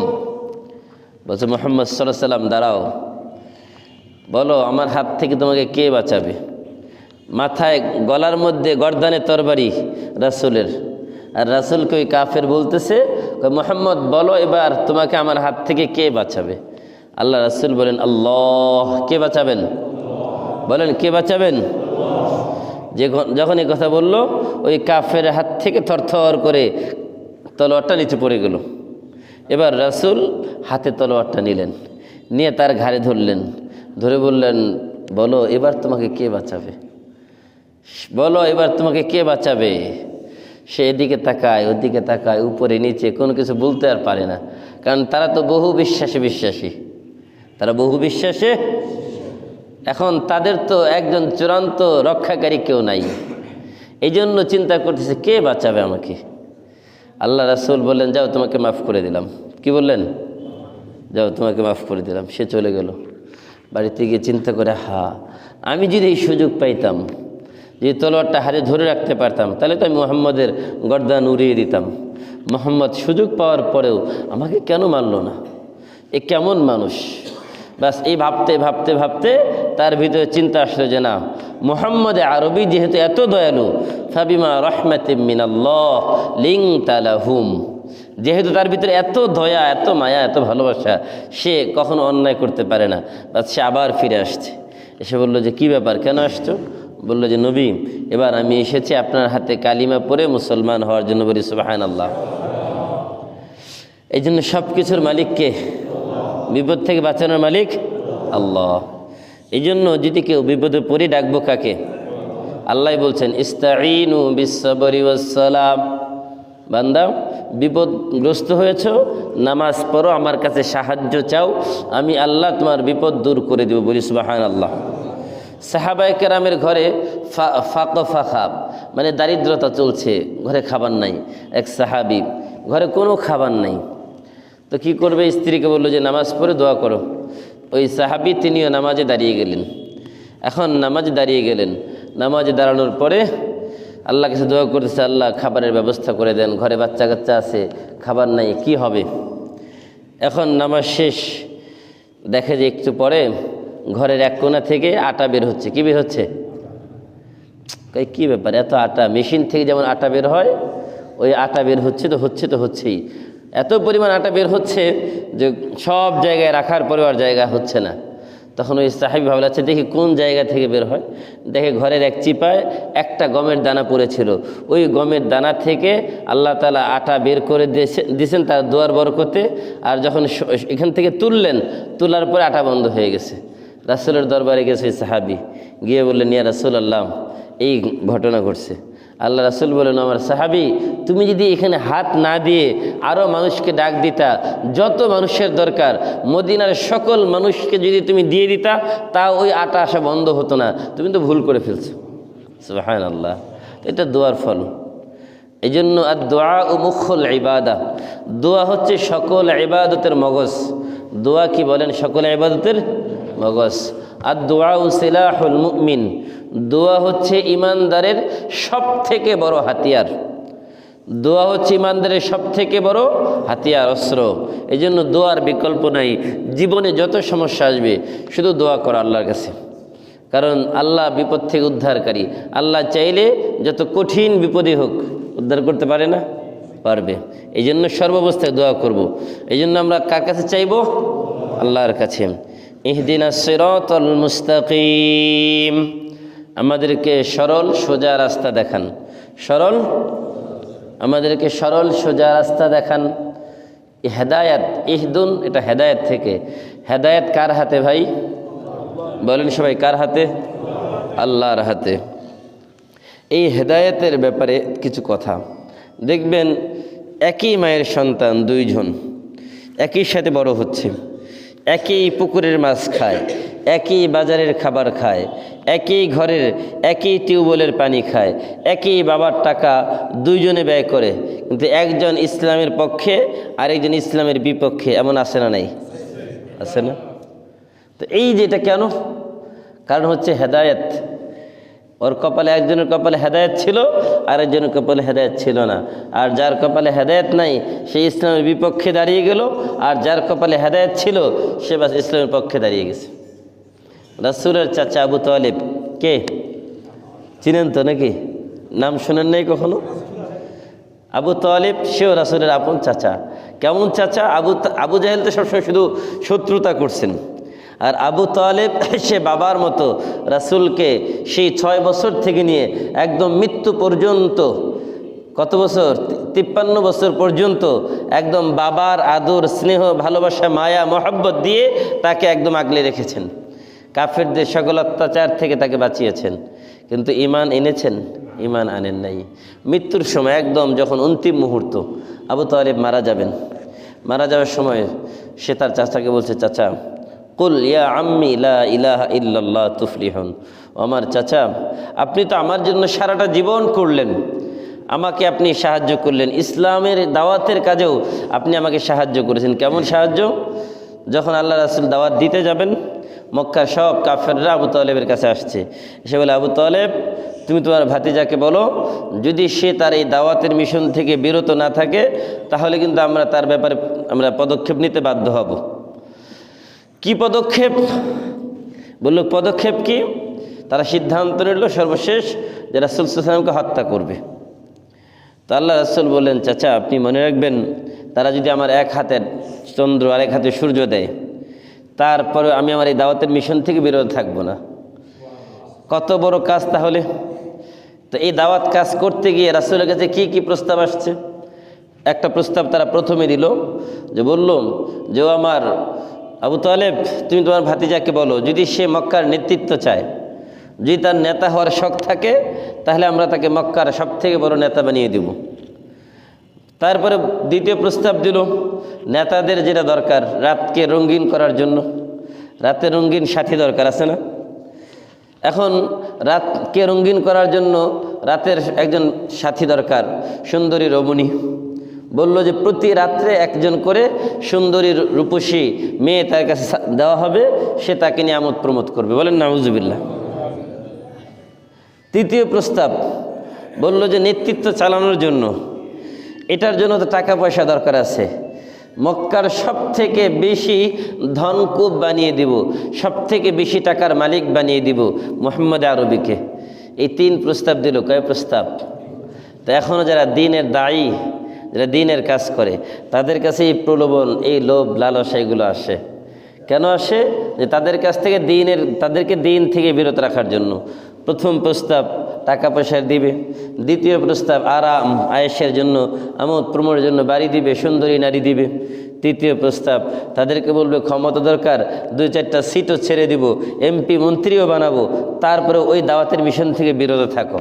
বলছে মুহাম্মদ সাল্লাল্লাহু আলাইহি সাল্লাম দাঁড়াও, বলো আমার হাত থেকে তোমাকে কে বাঁচাবে। মাথায় গলার মধ্যে গর্দানে তরবারি রাসূলের, আর রাসূলকে ওই কাফের বলতেছে মুহাম্মদ বলো এবার তোমাকে আমার হাত থেকে কে বাঁচাবে। আল্লাহ রাসূল বলেন আল্লাহ। কে বাঁচাবেন? বলেন কে বাঁচাবেন? যখন এই কথা বলল, ওই কাফের হাত থেকে থরথর করে তলোয়ারটা নিচে পড়ে গেল। এবার রাসূল হাতে তলোয়ারটা নিলেন, নিয়ে তার ঘাড়ে ধরলেন, ধরে বললেন বলো এবার তোমাকে কে বাঁচাবে, বলো এবার তোমাকে কে বাঁচাবে। সে এদিকে তাকায়, ওদিকে তাকায়, উপরে নিচে, কোনো কিছু বলতে আর পারে না, কারণ তারা তো বহু বিশ্বাসী, তারা বহু বিশ্বাসে। এখন তাদের তো একজন চূড়ান্ত রক্ষাকারী কেউ নাই, এই জন্য চিন্তা করতেছে কে বাঁচাবে আমাকে। আল্লাহ রাসূল বললেন যাও তোমাকে মাফ করে দিলাম। কি বললেন? যাও তোমাকে মাফ করে দিলাম। সে চলে গেল। বাড়িতে গিয়ে চিন্তা করে, আমি যদি এই সুযোগ পাইতাম, যে তলোয়ারটা হাতে ধরে রাখতে পারতাম, তাহলে তো আমি মুহাম্মদের গর্দান উড়িয়ে দিতাম। মুহাম্মদ সুযোগ পাওয়ার পরেও আমাকে কেন মারল না, এ কেমন মানুষ। বাস এই ভাবতে ভাবতে ভাবতে তার ভিতরে চিন্তা আসলো যে না, মুহাম্মদে আরবি যেহেতু এত দয়ালু, ফাবিমা রাহমাতিম মিনাল্লাহ লিনতা লাহুম, যেহেতু তার ভিতরে এত দয়া, এত মায়া, এত ভালোবাসা, সে কখনো অন্যায় করতে পারে না। বাস সে আবার ফিরে আসছে, এসে বলল যে কি ব্যাপার, কেন আসছো? বলল যে নবী এবার আমি এসেছি আপনার হাতে কালিমা পড়ে মুসলমান হওয়ার জন্য। বলি সুবহানাল্লাহ। এই জন্য সব কিছুর মালিক কে? বিপদ থেকে বাঁচানোর মালিক আল্লাহ। এই জন্য যদি কেউ বিপদে পড়ে ডাকবো কাকে? আল্লাহ বলছেন ইস্তাঈনু বিস-সাবরি ওয়াস-সালাম, বান্দা বিপদগ্রস্ত হয়েছ, নামাজ পড়ো, আমার কাছে সাহায্য চাও, আমি আল্লাহ তোমার বিপদ দূর করে দেব। বলি সুবহানাল্লাহ। সাহাবায়ে কেরামের ঘরে ফাকাব মানে দারিদ্রতা চলছে, ঘরে খাবার নাই। এক সাহাবী, ঘরে কোনো খাবার নাই, তো কি করবে? স্ত্রীকে বললো যে নামাজ পড়ে দোয়া করো। ওই সাহাবী তিনিও নামাজে দাঁড়িয়ে গেলেন। এখন নামাজে দাঁড়িয়ে গেলেন, নামাজে দাঁড়ানোর পরে আল্লাহ কাছে দোয়া করতেছে, আল্লাহ খাবারের ব্যবস্থা করে দেন, ঘরে বাচ্চা কাচ্চা আছে, খাবার নাই, কি হবে? এখন নামাজ শেষ, দেখে যে একটু পরে ঘরের এক কোণা থেকে আটা বের হচ্ছে। কি বের হচ্ছে? কি ব্যাপার, এত আটা? মেশিন থেকে যেমন আটা বের হয়, ওই আটা বের হচ্ছে তো হচ্ছেই। এত পরিমাণ আটা বের হচ্ছে যে সব জায়গায় রাখার পরে আর জায়গা হচ্ছে না। তখন ওই সাহাবী ভাবলেন আচ্ছা দেখি কোন জায়গা থেকে বের হয়। দেখে ঘরের এক চিপায় একটা গমের দানা পড়েছিল, ওই গমের দানা থেকে আল্লাহ তাআলা আটা বের করে দিয়েছেন তার দোয়ার বরকতে। আর যখন এখান থেকে তোলার পরে আটা বন্ধ হয়ে গেছে। রাসূলের দরবারে গেছে ওই সাহাবী, গিয়ে বললেন ইয়া রাসূলুল্লাহ এই ঘটনা ঘটছে। আল্লাহ রাসূল বলেন আমার সাহাবী, তুমি যদি এখানে হাত না দিয়ে আরও মানুষকে ডাক দিতা, যত মানুষের দরকার মদিনার সকল মানুষকে যদি তুমি দিয়ে দিতা, তা ওই আটা আসা বন্ধ হতো না। তুমি তো ভুল করে ফেলছো। সুবহানাল্লাহ। এটা দোয়ার ফল। এই জন্য আর দোয়া ও মুখুল ইবাদা, দোয়া হচ্ছে সকল ইবাদতের মগজ। দোয়া কি বলেন? সকল ইবাদতের মগজ। আর দোয়া ও সিলাহুল মুমিন, দোয়া হচ্ছে ইমানদারের সবথেকে বড় হাতিয়ার। দোয়া হচ্ছে ইমানদারের সবথেকে বড় হাতিয়ার, অস্ত্র। এই জন্য দোয়ার বিকল্প নাই। জীবনে যত সমস্যা আসবে শুধু দোয়া করো আল্লাহর কাছে, কারণ আল্লাহ বিপদ থেকে উদ্ধারকারী। আল্লাহ চাইলে যত কঠিন বিপদই হোক উদ্ধার করতে পারে না? পারবে। এই জন্য সর্বাবস্থায় দোয়া করব। এই জন্য আমরা কার কাছে চাইব? আল্লাহর কাছে। ইহদিনাস সিরাতাল মুস্তাকিম, আমাদেরকে সরল সোজা রাস্তা দেখান। আমাদেরকে সরল সোজা রাস্তা দেখান। হেদায়াত, ইহদুন, এটা হেদায়াত থেকে। হেদায়াত কার হাতে ভাই? বলেন সবাই, কার হাতে? আল্লাহর হাতে। এই হেদায়েতের ব্যাপারে কিছু কথা দেখবেন। একই মায়ের সন্তান দুইজন একই সাথে বড় হচ্ছে, একই পুকুরের মাছ খায়, একই বাজারের খাবার খায়, একই ঘরের একই টিউবওয়েলের পানি খায়, একই বাবার টাকা দুইজনে ব্যয় করে, কিন্তু একজন ইসলামের পক্ষে আরেকজন ইসলামের বিপক্ষে। এমন আছে না? নাই? আছে না? তো এই যেটা কেন? কারণ হচ্ছে হেদায়েত। ওর কপালে, একজনের কপালে হেদায়েত ছিল, আরেকজনের কপালে হেদায়েত ছিল না। আর যার কপালে হেদায়েত নাই সে ইসলামের বিপক্ষে দাঁড়িয়ে গেল, আর যার কপালে হেদায়েত ছিল সে বাস ইসলামের পক্ষে দাঁড়িয়ে গেছে। রাসূলের চাচা আবু তালেব কে চিনেন তো নাকি? নাম শোনেন নাই কখনো? আবু তালেব সেও রাসূলের আপন চাচা। কেমন চাচা? আবু জাহেল তো সবসময় শুধু শত্রুতা করছেন, আর আবু তালেব সে বাবার মতো রাসূলকে সেই 6 বছর থেকে নিয়ে একদম মৃত্যু পর্যন্ত, কত বছর? 53 বছর পর্যন্ত একদম বাবার আদর, স্নেহ, ভালোবাসা, মায়া, মহব্বত দিয়ে তাকে একদম আগলে রেখেছেন। কাফেরদের সকল অত্যাচার থেকে তাকে বাঁচিয়েছেন। কিন্তু ঈমান এনেছেন? ঈমান আনেন নাই। মৃত্যুর সময় একদম যখন অন্তিম মুহূর্ত, আবু তালেব মারা যাবেন। মারা যাওয়ার সময় সে তার চাচাকে বলছে, চাচা কুল ইয়া আম্মি লা ইলাহা ইল্লাল্লাহ তুফলিহুন। আমার চাচা, আপনি তো আমার জন্য সারাটা জীবন করলেন, আমাকে আপনি সাহায্য করলেন, ইসলামের দাওয়াতের কাজেও আপনি আমাকে সাহায্য করেছেন। কেমন সাহায্য? যখন আল্লাহ রাসূল দাওয়াত দিতে যাবেন, মক্কার সব কাফেররা আবু তালেবের কাছে আসছে, সে বলে, আবু তালেব তুমি তোমার ভাতিজাকে বলো, যদি সে তার এই দাওয়াতের মিশন থেকে বিরত না থাকে তাহলে কিন্তু আমরা তার ব্যাপারে পদক্ষেপ নিতে বাধ্য হব। কি পদক্ষেপ? বলল, পদক্ষেপ কি? তারা সিদ্ধান্ত নিল সর্বশেষ যে রাসূল সাল্লাল্লাহু আলাইহি ওয়াসাল্লামকে হত্যা করবে। তো আল্লাহ রাসূল বললেন, চাচা আপনি মনে রাখবেন, তারা যদি আমার এক হাতে চন্দ্র আর এক হাতে সূর্য দেয়, তারপরে আমি আমার এই দাওয়াতের মিশন থেকে বিরত থাকবো না। কত বড় কাজ তাহলে! তো এই দাওয়াত কাজ করতে গিয়ে রাসূলের কাছে কি কি প্রস্তাব আসছে? একটা প্রস্তাব তারা প্রথমে দিল, যে বলল যে আমার আবু তালেব তুমি তোমার ভাতিজাকে বলো, যদি সে মক্কার নেতৃত্ব চায়, যদি তার নেতা হওয়ার শখ থাকে, তাহলে আমরা তাকে মক্কার সবথেকে বড় নেতা বানিয়ে দিব। তারপরে দ্বিতীয় প্রস্তাব দিল, নেতাদের যেটা দরকার রাতকে রঙিন করার জন্য, রাতে রঙিন সাথী দরকার আছে না? এখন রাতকে রঙিন করার জন্য রাতের একজন সাথী দরকার, সুন্দরী রমণী। বলল যে প্রতি রাত্রে একজন করে সুন্দরী রূপসী মেয়ে তার কাছে দেওয়া হবে, সে তাকে নিয়ে আমোদ প্রমোদ করবে। বলেন নাউজুবিল্লাহ। তৃতীয় প্রস্তাব বলল যে নেতৃত্ব চালানোর জন্য, এটার জন্য তো টাকা পয়সা দরকার আছে, মক্কার সব থেকে বেশি ধনকূপ বানিয়ে দিব, সব থেকে বেশি টাকার মালিক বানিয়ে দিব মুহাম্মদ আরবিকে। এই 3 প্রস্তাব দিল। কয় প্রস্তাব? তো এখনও যারা দ্বীনের দায়ী, যারা দ্বীনের কাজ করে, তাদের কাছে এই প্রলোভন, এই লোভ লালসা এগুলো আসে। কেন আসে? যে তাদের কাছ থেকে তাদেরকে দ্বীন থেকে বিরত রাখার জন্য। প্রথম প্রস্তাব টাকা পয়সা দিবে, দ্বিতীয় প্রস্তাব আরাম আয়েশের জন্য, আমোদ প্রমোদের জন্য বাড়ি দিবে, সুন্দরী নারী দিবে। তৃতীয় প্রস্তাব তাদেরকে বলবে ক্ষমতা দরকার, 2-4টা সিটও ছেড়ে দিব, এমপি মন্ত্রীও বানাবো, তারপরে ওই দাওয়াতের মিশন থেকে বিরত থাকো।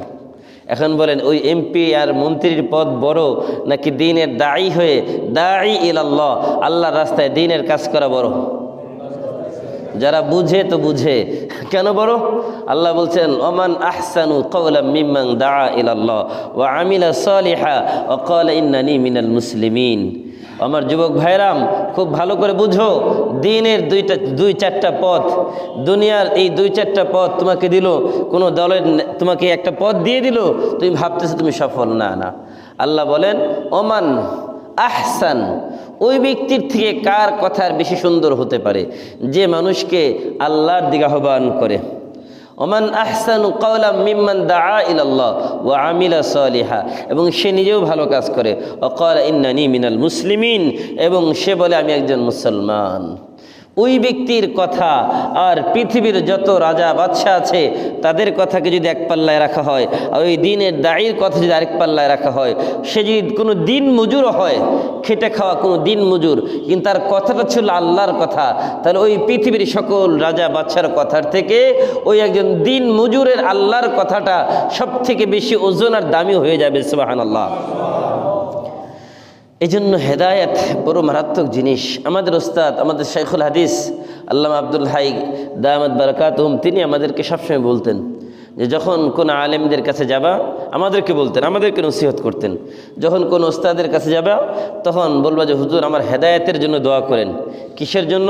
এখন বলেন, ওই এমপি আর মন্ত্রীর পদ বড় নাকি দ্বীনের দায়ী হয়ে দায়ী ইলাল্লাহ, আল্লাহর রাস্তায় দ্বীনের কাজ করা বড়? যারা বুঝে তো বুঝে। কেন বড়? আল্লাহ বলছেন, ওমান আহসানু কওলাম মিম্মান দাআ ইলাল্লাহ ওয়া আমিলা সালিহা ওয়া ক্বালা ইন্নানি মিনাল মুসলিমিন। আমার যুবক ভাইরাম, খুব ভালো করে বুঝো, দিনের দুই চারটা পথ, দুনিয়ার এই দুই চারটা পথ তোমাকে দিল, কোনো দলের তোমাকে একটা পথ দিয়ে দিল, তুমি ভাবতেছো তুমি সফল। না না, আল্লাহ বলেন ওমান আহসান, ওই ব্যক্তির থেকে কার কথার বেশি সুন্দর হতে পারে, যে মানুষকে আল্লাহর দিকে আহ্বান করে। ওমান আহসানু কাওলাম মিম্মান দাআ ইলাল্লাহ ওয়া আমিলা সালিহা, এবং সে নিজেও ভালো কাজ করে। ওয়া ক্বালা ইন্নানি মিনাল মুসলিমিন, এবং সে বলে আমি একজন মুসলমান। ওই ব্যক্তির কথা আর পৃথিবীর যত রাজা বাদশাহ আছে তাদের কথাকে যদি এক পাল্লায় রাখা হয়, আর ওই দিনের দায়ীর কথা যদি আরেক পাল্লায় রাখা হয়, সে যদি কোনো দিন মজুর হয়, খেটে খাওয়া কোনো দিন মজুর, কিন্তু তার কথাটা ছিল আল্লাহর কথা, তাহলে ওই পৃথিবীর সকল রাজা বাদশার কথার থেকে ওই একজন দিন মজুরের আল্লাহর কথাটা সব থেকে বেশি ওজন আর দামি হয়ে যাবে। সুবহানাল্লাহ। এই জন্য হেদায়েত বড় মারাত্মক জিনিস। আমাদের ওস্তাদ, আমাদের শাইখুল হাদিস আল্লামা আব্দুল হাই দামাত বারাকাতুহুম, তিনি আমাদেরকে সবসময় বলতেন যে যখন কোন আলেমদের কাছে যাবা, আমাদেরকে বলতেন, আমাদেরকে নসিহত করতেন, যখন কোন ওস্তাদের কাছে যাবা তখন বলবা যে হুজুর আমার হেদায়েতের জন্য দোয়া করেন। কিসের জন্য?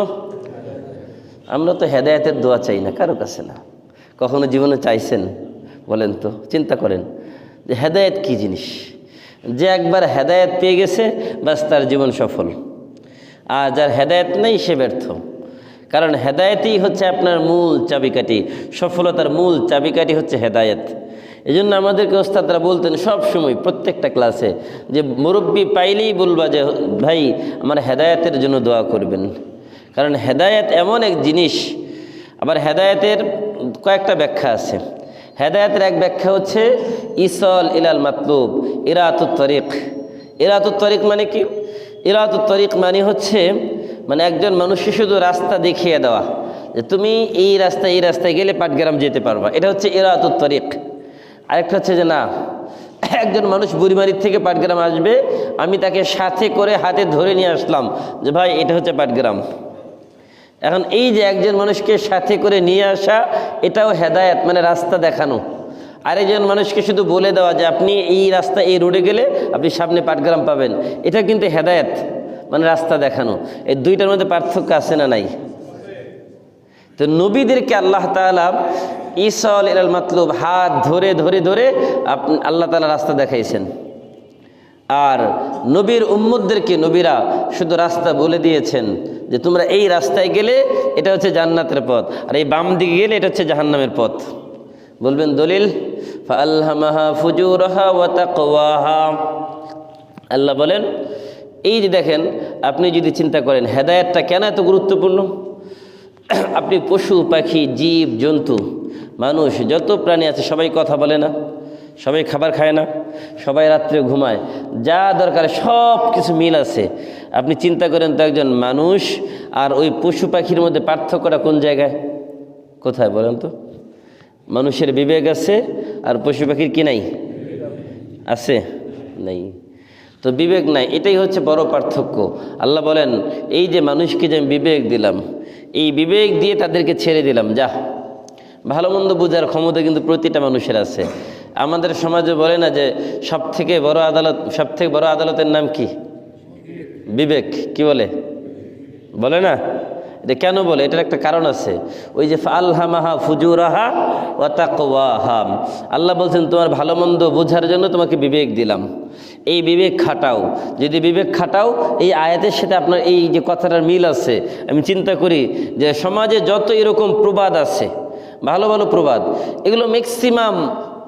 আমরা তো হেদায়েতের দোয়া চাই না কারো কাছে, না। কখনো জীবনে চাইছেন? বলেন তো, চিন্তা করেন যে হেদায়েত কী জিনিস। যে একবার হেদায়েত পেয়ে গেছে বাস তার জীবন সফল, আর যার হেদায়েত নেই সে ব্যর্থ। কারণ হেদায়েতই হচ্ছে আপনার মূল চাবিকাঠি, সফলতার মূল চাবিকাঠি হচ্ছে হেদায়েত। এই জন্য আমাদেরকে ওস্তাদরা বলতেন সব সময় প্রত্যেকটা ক্লাসে যে মুরব্বি পাইলেই বলবা যে ভাই আমার হেদায়েতের জন্য দোয়া করবেন। কারণ হেদায়েত এমন এক জিনিস, আবার হেদায়েতের কয়েকটা ব্যাখ্যা আছে। হেদায়েতের এক ব্যাখ্যা হচ্ছে ইসল ইলাল মাতলুব, ইরাতুত তরিক। ইরাতুত তরিক মানে কি? ইরাতুত তরিক মানে হচ্ছে মানে একজন মানুষকে শুধু রাস্তা দেখিয়ে দেওয়া, যে তুমি এই রাস্তায় গেলে পাটগ্রাম যেতে পারবা, এটা হচ্ছে ইরাতুত তরিক। আরেকটা হচ্ছে যে না, একজন মানুষ বুড়িমারির থেকে পাটগ্রাম আসবে, আমি তাকে সাথে করে হাতে ধরে নিয়ে আসলাম যে ভাই এটা হচ্ছে পাটগ্রাম। এখন এই যে একজন মানুষকে সাথে করে নিয়ে আসা, এটাও হেদায়েত, মানে রাস্তা দেখানো। আরেকজন মানুষকে শুধু বলে দেওয়া যে আপনি এই রাস্তা, এই রোডে গেলে আপনি সামনে পাটগ্রাম পাবেন, এটা কিন্তু হেদায়েত, মানে রাস্তা দেখানো। এই দুইটার মধ্যে পার্থক্য আছে না নাই? তো নবীদেরকে আল্লাহ তাআলা ইসল ইলাল মাতলুব, হাত ধরে ধরে ধরে আল্লাহ তাআলা রাস্তা দেখাইছেন। আর নবীর উম্মতদেরকে নবীরা শুধু রাস্তা বলে দিয়েছেন যে তোমরা এই রাস্তায় গেলে এটা হচ্ছে জান্নাতের পথ, আর এই বাম দিকে গেলে এটা হচ্ছে জাহান্নামের পথ। বলবেন দলিল? ফাআলহামাহা ফুজুরাহা ওয়া তাকওয়াহা। আল্লাহ বলেন এই যে দেখেন, আপনি যদি চিন্তা করেন হেদায়েতটা কেন এত গুরুত্বপূর্ণ। আপনি পশু পাখি জীব জন্তু মানুষ যত প্রাণী আছে সবাই কথা বলে না, সবাই খাবার খায় না, সবাই রাত্রে ঘুমায়, যা দরকার সব কিছু মিল আছে। আপনি চিন্তা করেন তো একজন মানুষ আর ওই পশু পাখির মধ্যে পার্থক্যটা কোন জায়গায়, কোথায় বলেন তো? মানুষের বিবেক আছে আর পশু পাখির কি নাই? আছে? নাই। তো বিবেক নাই, এটাই হচ্ছে বড় পার্থক্য। আল্লাহ বলেন এই যে মানুষকে যে আমি বিবেক দিলাম, এই বিবেক দিয়ে তাদেরকে ছেড়ে দিলাম, যা ভালো মন্দ বোঝার ক্ষমতা কিন্তু প্রতিটা মানুষের আছে। আমাদের সমাজে বলে না যে সব থেকে বড় আদালতের নাম কি? বিবেক। কি বলে? বলে না? এটা কেন বলে? এটার একটা কারণ আছে। ওই যে ফাআলহামাহা ফুজুরাহা ওয়া তাকওয়াহা, আল্লাহ বলছেন তোমার ভালো মন্দ বোঝার জন্য তোমাকে বিবেক দিলাম, এই বিবেক খাটাও। যদি বিবেক খাটাও, এই আয়াতের সাথে আপনার এই যে কথাটার মিল আছে। আমি চিন্তা করি যে সমাজে যত এরকম প্রবাদ আছে, ভালো ভালো প্রবাদ, এগুলো ম্যাক্সিমাম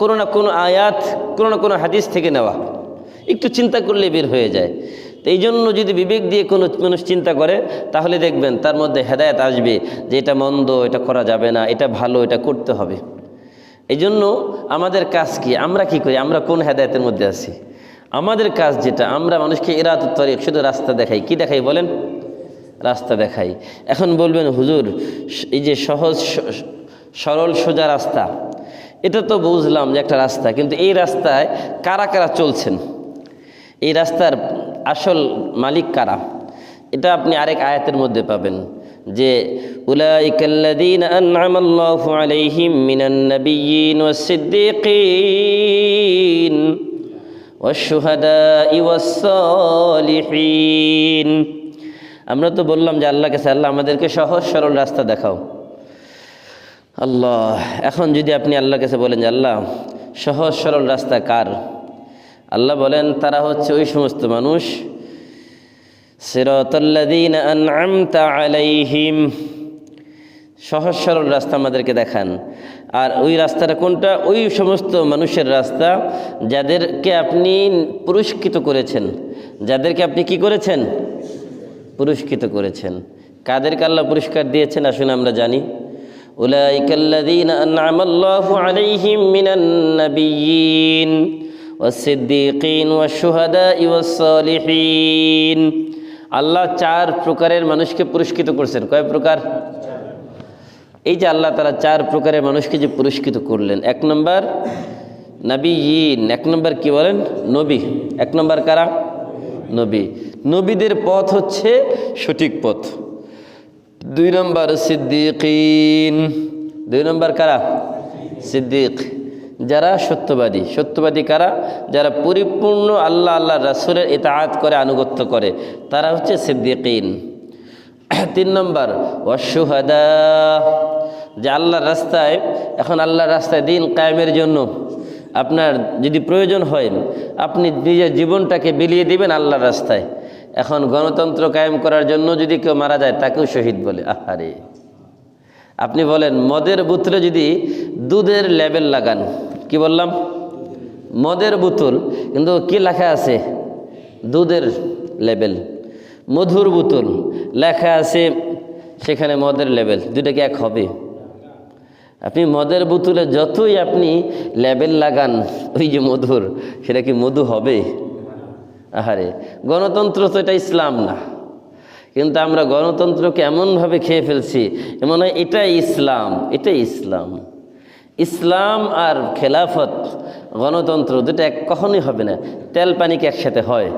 কোনো না কোনো আয়াত, কোনো না কোনো হাদিস থেকে নেওয়া, একটু চিন্তা করলে বের হয়ে যায়। তো এই জন্য যদি বিবেক দিয়ে কোনো মানুষ চিন্তা করে তাহলে দেখবেন তার মধ্যে হেদায়েত আসবে যে এটা মন্দ, এটা করা যাবে না, এটা ভালো, এটা করতে হবে। এই জন্য আমাদের কাজ কি? আমরা কি করি? আমরা কোন হেদায়েতের মধ্যে আছি? আমাদের কাজ যেটা, আমরা মানুষকে ইরাতুত তরিক, শুধু রাস্তা দেখাই। কি দেখাই বলেন? রাস্তা দেখাই। এখন বলবেন হুজুর এই যে সহজ সরল সোজা রাস্তা, এটা তো বুঝলাম যে একটা রাস্তা, কিন্তু এই রাস্তায় কারা কারা চলছেন, এই রাস্তার আসল মালিক কারা, এটা আপনি আরেক আয়াতের মধ্যে পাবেন যে উলাইকাল্লাযীনা আন'আমাল্লাহু আলাইহিম মিনান নাবিয়্যিন ওয়াস সিদ্দীকিন والشهداء والصالحين। আমরা তো বললাম যে আল্লাহর কাছে, আল্লাহ আমাদেরকে সহজ সরল রাস্তা দেখাও। আল্লাহ, এখন যদি আপনি আল্লাহর কাছে বলেন যে আল্লাহ সহজ সরল রাস্তা কার, আল্লাহ বলেন তারা হচ্ছে ওই সমস্ত মানুষ, সিরাতাল্লাযীনা আন'আমতা আলাইহিম, সহজ সরল রাস্তা আমাদেরকে দেখান। আর ওই রাস্তাটা কোনটা? ওই সমস্ত মানুষের রাস্তা যাদেরকে আপনি পুরস্কৃত করেছেন, যাদেরকে আপনি কি করেছেন? পুরস্কৃত করেছেন। কাদেরকে আল্লাহ পুরস্কার দিয়েছেন আসুন আমরা জানি। উলাইকাল্লাযীনা আন'আমাল্লাহু আলাইহিম মিনান নাবিয়্যিন ওয়াস-সিদ্দীকিন ওয়াশ-শুহাদা'i ওয়াস-সালিহিন। আল্লাহ 4 প্রকারের মানুষকে পুরস্কৃত করছেন। কয় প্রকার? এই যে আল্লাহ তাআলা 4 প্রকারের মানুষকে যে পুরস্কৃত করলেন, 1 নম্বর নাবিয়্যিন, 1 নম্বর কি বলেন? নবী। 1 নম্বর কারা? নবী। নবীদের পথ হচ্ছে সঠিক পথ। 2 নম্বর সিদ্দীকিন। 2 নম্বর কারা? সিদ্দীক, যারা সত্যবাদী। সত্যবাদী কারা? যারা পরিপূর্ণ আল্লাহ রাসূলের ইতাআত করে, আনুগত্য করে, তারা হচ্ছে সিদ্দীকিন। 3 নম্বর ওয়াশ-শুহাদা, যে আল্লাহর রাস্তায়, এখন আল্লাহর রাস্তায় দিন কায়েমের জন্য আপনার যদি প্রয়োজন হয় আপনি নিজের জীবনটাকে বিলিয়ে দিবেন আল্লাহর রাস্তায়। এখন গণতন্ত্র কায়েম করার জন্য যদি কেউ মারা যায় তাকেও শহীদ বলে। আহারে, আপনি বলেন মদের বোতলে যদি দুধের লেবেল লাগান, কি বললাম? মদের বোতল, কিন্তু কি লেখা আছে? দুধের লেবেল। মধুর বোতল লেখা আছে সেখানে মদের লেবেল, দুটো কি এক হবে? আপনি মদের বোতলে যতই আপনি লেবেল লাগান ওই যে মধুর, সেটা কি মধু হবে? আহারে, গণতন্ত্র তো এটা ইসলাম না, কিন্তু আমরা গণতন্ত্রকে এমনভাবে খেয়ে ফেলছি মনে হয় এটাই ইসলাম। এটাই ইসলাম। ইসলাম আর খেলাফত, গণতন্ত্র দুটো এক কখনোই হবে না। তেল পানিকে একসাথে হয়?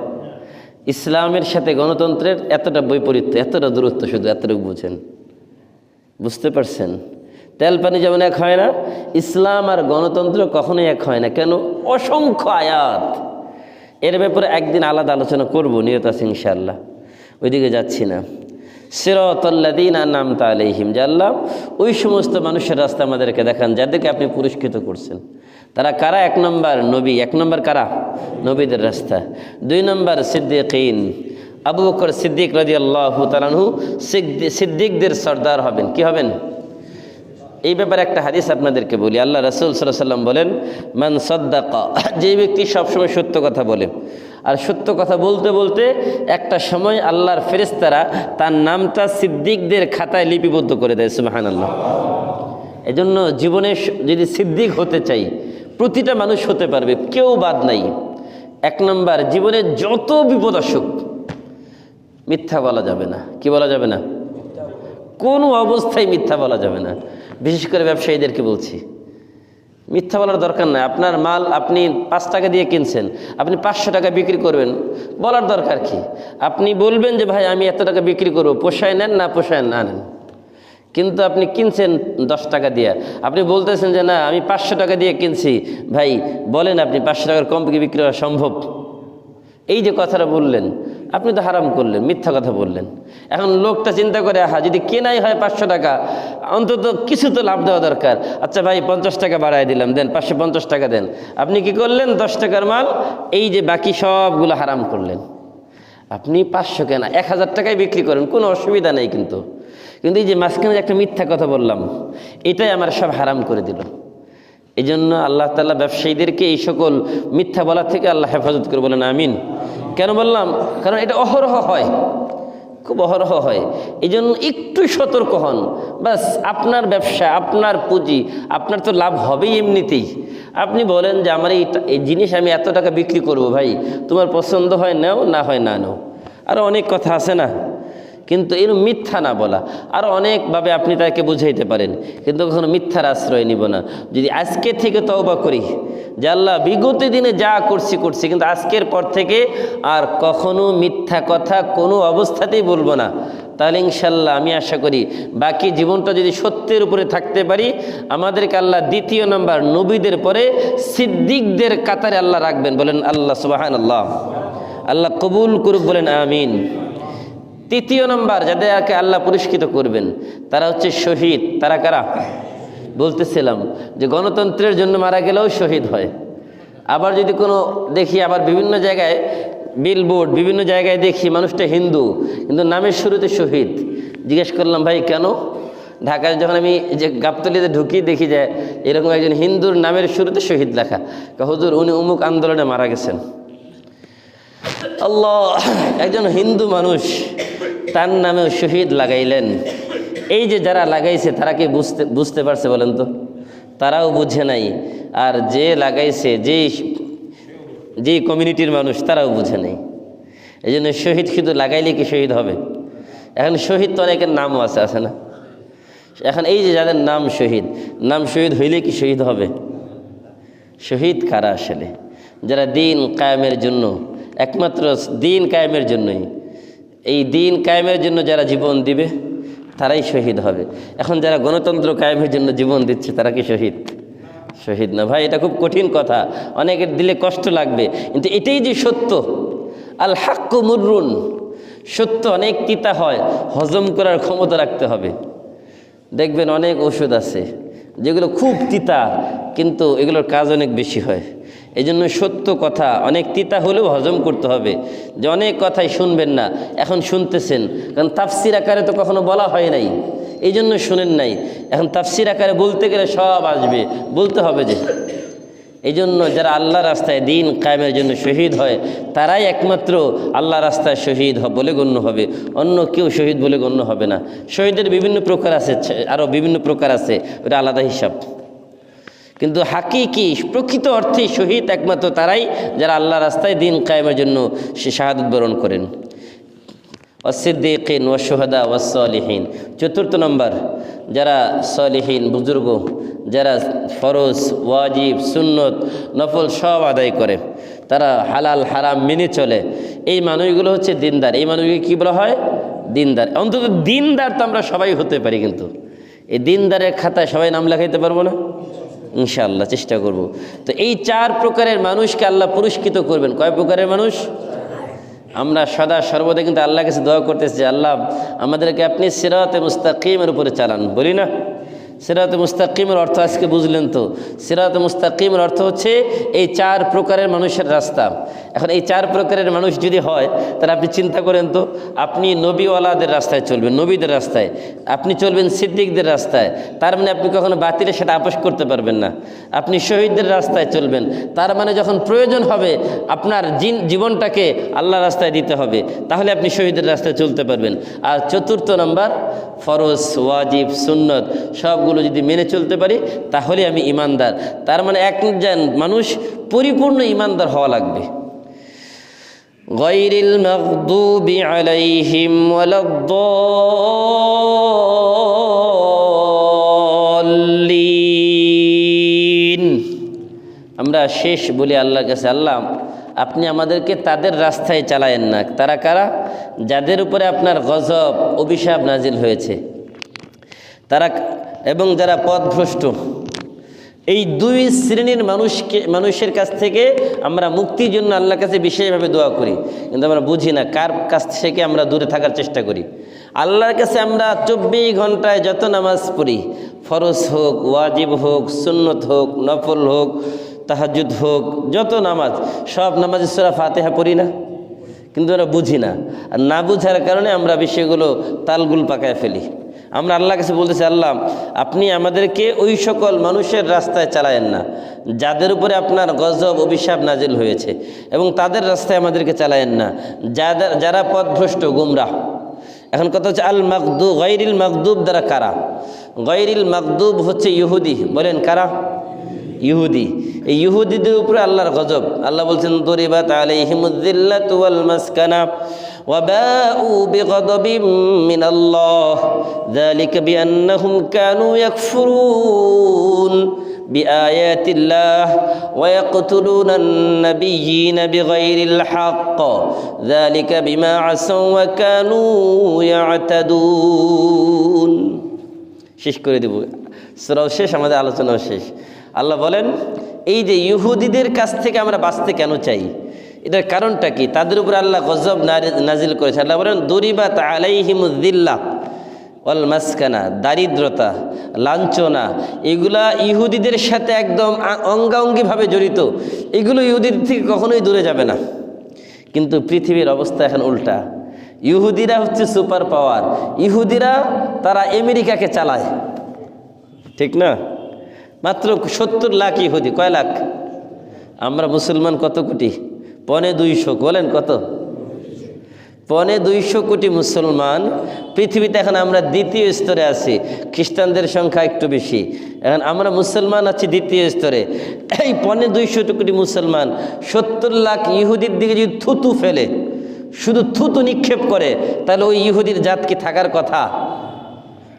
ইসলামের সাথে গণতন্ত্রের এতটা বৈপরীত্য, এতটা দূরত্ব, শুধু এতটুকু বুঝেন। বুঝতে পারছেন? তেল পানি যেমন এক হয় না, ইসলাম আর গণতন্ত্র কখনোই এক হয় না। কেন? অসংখ্য আয়াত। এর ব্যাপারে একদিন আলাদা আলোচনা করব, নিয়ত আছে ইনশাআল্লাহ, ওইদিকে যাচ্ছি না। সিরাতাল্লাযীনা আন'আমতা আলাইহিম, যে আল্লাহ ওই সমস্ত মানুষের রাস্তা আমাদেরকে দেখান যাদেরকে আপনি পুরস্কৃত করছেন। তারা কারা? 1 নম্বর নবী। 1 নম্বর কারা? নবীদের রাস্তা। 2 নম্বর সিদ্দীকিন। আবু বকর সিদ্দিক রাদিয়াল্লাহু তাআলা আনহু সিদ্দিকদের সর্দার হবেন। কি হবেন? এই ব্যাপারে একটা হাদিস আপনাদেরকে বলি। আল্লাহ রাসূল সাল্লাল্লাহু আলাইহি ওয়াসাল্লাম বলেন, মান সাদ্দাকা, যে ব্যক্তি সবসময় সত্য কথা বলে, আর সত্য কথা বলতে বলতে একটা সময় আল্লাহর ফেরেশতারা তার নামটা সিদ্দিকদের খাতায় লিপিবদ্ধ করে দেয়। সুবহানাল্লাহ। এজন্য জীবনে যদি সিদ্দিক হতে চাই, প্রতিটা মানুষ হতে পারবে, কেউ বাদ নাই। 1 নম্বর, জীবনে যত বিপদ আসুক মিথ্যা বলা যাবে না। কি বলা যাবে না? কোনো অবস্থায় মিথ্যা বলা যাবে না। বিশেষ করে ব্যবসায়ীদেরকে বলছি, মিথ্যা বলার দরকার নাই। আপনার মাল আপনি 5 টাকা দিয়ে কিনছেন, আপনি 500 টাকা বিক্রি করবেন, বলার দরকার কি? আপনি বলবেন যে ভাই আমি এত টাকা বিক্রি করবো, পোষায় নেন না পোষায় না নেন। কিন্তু আপনি কিনছেন 10 টাকা দিয়ে, আপনি বলতেছেন যে না আমি 500 টাকা দিয়ে কিনছি, ভাই বলেন আপনি 500 টাকার কম বিক্রি করা সম্ভব? এই যে কথাটা বললেন, আপনি তো হারাম করলেন, মিথ্যা কথা বললেন। এখন লোকটা চিন্তা করে, আহা যদি কেনাই হয় 500 টাকা, অন্তত কিছু তো লাভ দেওয়া দরকার। আচ্ছা ভাই 50 টাকা বাড়ায় দিলাম, দেন 550 টাকা দেন। আপনি কি করলেন? 10 টাকার মাল, এই যে বাকি সবগুলো হারাম করলেন। আপনি 500 কেনা 1000 টাকায় বিক্রি করেন, কোনো অসুবিধা নেই। কিন্তু এই যে মাঝখানে একটা মিথ্যা কথা বললাম, এটাই আমার সব হারাম করে দিল। এই জন্য আল্লাহ তাআলা ব্যবসায়ীদেরকে এই সকল মিথ্যা বলা থেকে আল্লাহ হেফাজত করে, বলেন আমিন। কেন বললাম? কারণ এটা অহরহ হয়, খুব অহরহ হয়। এই জন্য একটু সতর্ক হন। বাস, আপনার ব্যবসা, আপনার পুঁজি, আপনার তো লাভ হবেই এমনিতেই। আপনি বলেন যে আমার এই জিনিস আমি এত টাকা বিক্রি করব, ভাই তোমার পছন্দ হয় নাও, না হয় না নাও। আরও অনেক কথা আছে না, কিন্তু এর মিথ্যা না বলা। আরও অনেকভাবে আপনি তাকে বুঝাইতে পারেন, কিন্তু কখনো মিথ্যার আশ্রয় নিব না। যদি আজকে থেকে তওবা করি যে আল্লাহ বিগত দিনে যা করছি, কিন্তু আজকের পর থেকে আর কখনো মিথ্যা কথা কোনো অবস্থাতেই বলবো না, তাহলে ইনশাল্লাহ আমি আশা করি বাকি জীবনটা যদি সত্যের উপরে থাকতে পারি, আমাদেরকে আল্লাহ দ্বিতীয় নাম্বার নবীদের পরে সিদ্দিকদের কাতারে আল্লাহ রাখবেন। বলেন আল্লাহ সুবহানাল্লাহ, আল্লাহ কবুল করুক, বলেন আমিন। তৃতীয় নাম্বার যাদেরকে আল্লাহ পুরস্কৃত করবেন তারা হচ্ছে শহীদ। তারা কারা? বলতেছিলাম যে গণতন্ত্রের জন্য মারা গেলেও শহীদ হয়। আবার যদি কোনো দেখি, আবার বিভিন্ন জায়গায় বিলবোর্ড, বিভিন্ন জায়গায় দেখি মানুষটা হিন্দু কিন্তু নামের শুরুতে শহীদ। জিজ্ঞেস করলাম ভাই কেন? ঢাকায় যখন আমি যে গাবতলিতে ঢুকি দেখি যে এরকম একজন হিন্দুর নামের শুরুতে শহীদ লেখা। হুজুর উনি অমুক আন্দোলনে মারা গেছেন। আল্লাহ, একজন হিন্দু মানুষ তার নামেও শহীদ লাগাইলেন। এই যে যারা লাগাইছে তারা কি বুঝতে পারছে বলেন তো? তারাও বুঝে নাই। আর যে লাগাইছে, যেই কমিউনিটির মানুষ, তারাও বুঝে নাই। এই জন্য শহীদ শুধু লাগাইলে কি শহীদ হবে? এখন শহীদ তো অনেকের নামও আছে না? এখন এই যে যাদের নাম শহীদ হইলে কি শহীদ হবে? শহীদ কারা আসলে? যারা দিন কায়েমের জন্য, একমাত্র দিন কায়েমের জন্যই, এই দিন কায়েমের জন্য যারা জীবন দিবে তারাই শহীদ হবে। এখন যারা গণতন্ত্র কায়েমের জন্য জীবন দিচ্ছে তারা কি শহীদ? শহীদ না ভাই। এটা খুব কঠিন কথা, অনেকের দিলে কষ্ট লাগবে, কিন্তু এটাই যে সত্য। আল হাক্কু মুররুন, সত্য অনেক তিতা হয়, হজম করার ক্ষমতা রাখতে হবে। দেখবেন অনেক ওষুধ আছে যেগুলো খুব তিতা, কিন্তু এগুলোর কাজ অনেক বেশি হয়। এই জন্য সত্য কথা অনেক তিতা হলেও হজম করতে হবে। যে অনেক কথাই শুনবেন না, এখন শুনতেছেন, কারণ তাফসির আকারে তো কখনো বলা হয় নাই, এই জন্য শুনেন নাই। এখন তাফসির আকারে বলতে গেলে সব আসবে, বলতে হবে যে। এই জন্য যারা আল্লাহ রাস্তায় দিন কায়েমের জন্য শহীদ হয় তারাই একমাত্র আল্লাহ রাস্তায় শহীদ বলে গণ্য হবে, অন্য কেউ শহীদ বলে গণ্য হবে না। শহীদের বিভিন্ন প্রকার আছে, আরও বিভিন্ন প্রকার আছে, ওটা আলাদা হিসাব। কিন্তু হাকিকি প্রকৃত অর্থে শহীদ একমাত্র তারাই যারা আল্লাহ রাস্তায় দিন কায়েমের জন্য সে শাহাদাত বরণ করেন। ওয়াসিদ্দিকিন ওয়াশুহাদা ওয়াসসালিহিন। চতুর্থ নম্বর, যারা সলিহিন বুজুর্গ, যারা ফরজ, ওয়াজিব, সুন্নত, নফল সব আদায় করে, তারা হালাল হারাম মেনে চলে, এই মানুষগুলো হচ্ছে দিনদার। এই মানুষগুলো কী বলা হয়? দিনদার। অন্তত দিনদার তো আমরা সবাই হতে পারি, কিন্তু এই দিনদারের খাতায় সবাই নাম লেখাইতে পারবো না? ইনশাআল্লাহ চেষ্টা করব। তো এই 4 প্রকারের মানুষকে আল্লাহ পুরস্কৃত করবেন। কয় প্রকারের মানুষ? আমরা সদা সর্বদা কিন্তু আল্লাহর কাছে দোয়া করতেছি, আল্লাহ আমাদেরকে আপনি সিরাতে মুস্তাকিমের উপরে চালান, বলি না? সিরাতে মুস্তাকিমের অর্থ আজকে বুঝলেন তো? সিরাতে মুস্তাকিমের অর্থ হচ্ছে এই 4 প্রকারের মানুষের রাস্তা। এখন এই 4 প্রকারের মানুষ যদি হয় তাহলে আপনি চিন্তা করেন তো, আপনি নবীওয়ালাদের রাস্তায় চলবেন, নবীদের রাস্তায়, আপনি চলবেন সিদ্দিকদের রাস্তায়, তার মানে আপনি কখনো বাতিলে সেটা আপোষ করতে পারবেন না। আপনি শহীদদের রাস্তায় চলবেন, তার মানে যখন প্রয়োজন হবে আপনার জীবনটাকে আল্লাহ রাস্তায় দিতে হবে, তাহলে আপনি শহীদের রাস্তায় চলতে পারবেন। আর চতুর্থ নাম্বার, ফরজ, ওয়াজিব, সুন্নত সবগুলো যদি মেনে চলতে পারি তাহলে আমি ইমানদার। তার মানে একজন মানুষ পরিপূর্ণ ইমানদার হওয়া লাগবে। গায়রিল মাগদুবি আলাইহিম ওয়ালাদ-দাল্লিন। আমরা শেষ বলি আল্লাহর কাছে, আল্লাহ আপনি আমাদেরকে তাদের রাস্তায় চালায়েন না। তারা কারা? যাদের উপরে আপনার গজব, অভিশাপ নাজিল হয়েছে, তারা এবং যারা পথভ্রষ্ট। এই 2 শ্রেণীর মানুষের কাছ থেকে আমরা মুক্তির জন্য আল্লাহর কাছে বিশেষভাবে দোয়া করি, কিন্তু আমরা বুঝি না কার কাছ থেকে আমরা দূরে থাকার চেষ্টা করি। আল্লাহর কাছে আমরা 24 ঘন্টায় যত নামাজ পড়ি, ফরজ হোক, ওয়াজিব হোক, সুন্নত হোক, নফল হোক, তাহাজ্জুদ হোক, যত নামাজ, সব নামাজে সূরা ফাতিহা পড়ি না, কিন্তু আমরা বুঝি না। আর না বুঝার কারণে আমরা বিষয়গুলো তালগুল পাকায় ফেলি। আমরা আল্লাহর কাছে বলতেছি, আল্লাহ আপনি আমাদেরকে ওই সকল মানুষের রাস্তায় চালায়েন না যাদের উপরে আপনার গজব, অভিশাপ নাজিল হয়েছে, এবং তাদের রাস্তায় আমাদেরকে চালায়েন না যারা পথভ্রষ্ট, গুমরাহ। এখন কথা হচ্ছে আল মাগদুব, গায়রিল মাগদুব দ্বারা কারা? গায়রিল মাগদুব হচ্ছে ইহুদি। বলেন কারা? ইহুদি। এই ইহুদিদের উপরে আল্লাহর গজব। আল্লাহ বলছেন, দরিবাত আলাইহিমুয যিল্লাতু ওয়াল মাসকানা وباءوا بغضب من الله ذلك بأنهم كانوا يكفرون বিআয়াতিল্লাহ ওয়া ইয়াকতুলুনান নাবিয়্যিনা বিগাইরিল হক যালিকা বিমা আসাউ ওয়া কানু ইয়াতাদুন। শেষ করে দেব, সূরা শেষ, আমাদের আলোচনাও শেষ। আল্লাহ বলেন, এই যে ইহুদিদের কাছ থেকে আমরা বাঁচতে কেন চাই, এটার কারণটা কি? তাদের উপর আল্লাহ গজব নাজিল করেছে। আল্লাহ বলেন, দুরিবাত আলাইহিমুযিল্লাহ ওয়াল মাসকানা, দারিদ্রতা, লাঞ্ছনা, এগুলা ইহুদিদের সাথে একদম অঙ্গাঙ্গিভাবে জড়িত। এগুলো ইহুদিদের থেকে কখনোই দূরে যাবে না। কিন্তু পৃথিবীর অবস্থা এখন উল্টা। ইহুদিরা হচ্ছে সুপার পাওয়ার। ইহুদিরা তারা আমেরিকাকে চালায়, ঠিক না? মাত্র 70 লাখ ইহুদি। কয় লাখ? আমরা মুসলমান কত কোটি? 250। বলেন কত? 250 কোটি মুসলমান পৃথিবীতে। এখন আমরা দ্বিতীয় স্তরে আছি, খ্রিস্টানদের সংখ্যা একটু বেশি। এখন আমরা মুসলমান আছি দ্বিতীয় স্তরে। এই 250 কোটি মুসলমান 70 লাখ ইহুদির দিকে যদি থুতু ফেলে, শুধু থুতু নিক্ষেপ করে, তাহলে ওই ইহুদির জাত কি থাকার কথা?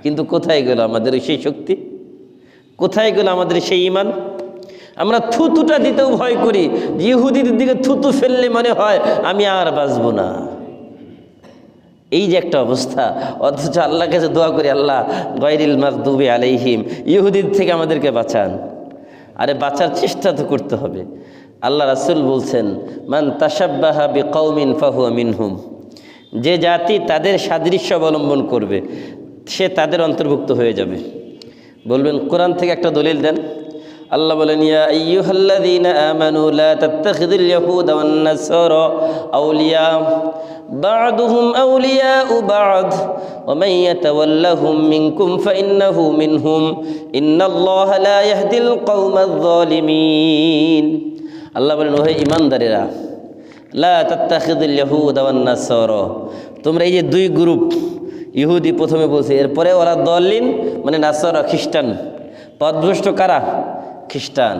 কিন্তু কোথায় গেল আমাদের সেই শক্তি? কোথায় গেল আমাদের সেই ঈমান? আমরা থুতুটা দিতেও ভয় করি। ইহুদিদের দিকে থুতু ফেললে মনে হয় আমি আর বাঁচব না। এই যে একটা অবস্থা, অথচ আল্লাহর কাছে দোয়া করি, আল্লাহ গায়রিল মাগদুবি আলাইহিম, ইহুদির থেকে আমাদেরকে বাঁচান। আরে বাঁচার চেষ্টা তো করতে হবে। আল্লাহ রাসূল বলছেন, মান তাশাব্বাহা বিকওমিন ফাহুয়া মিনহুম, যে জাতি তাদের সাদৃশ্য অবলম্বন করবে সে তাদের অন্তর্ভুক্ত হয়ে যাবে। বলবেন কোরআন থেকে একটা দলিল দেন। আল্লাহ বলেন, ইয়া আইয়ুহাল্লাযীনা আমানু লা তাত্তাখিযুল ইয়াহুদা ওয়ান নাসারা আউলিয়া বা'দুহুম আউলিয়াউ বা'দ ওয়া মান ইয়াতাওয়াল্লাহুম মিনকুম ফাইন্নাহু মিনহুম ইন্নাল্লাহা লা ইয়াহদিল কওমায যালিমিন। আল্লাহ বলেন, ওহে ঈমানদারেরা, লা তাত্তাখিযুল ইয়াহুদা ওয়ান নাসারা, তোমরা এই যে দুই গ্রুপ, ইহুদি প্রথমে বলছে, এরপরে ওরা দলিন মানে নাসারা, খ্রিস্টান। পথভ্রষ্ট কারা? খ্রিস্টান।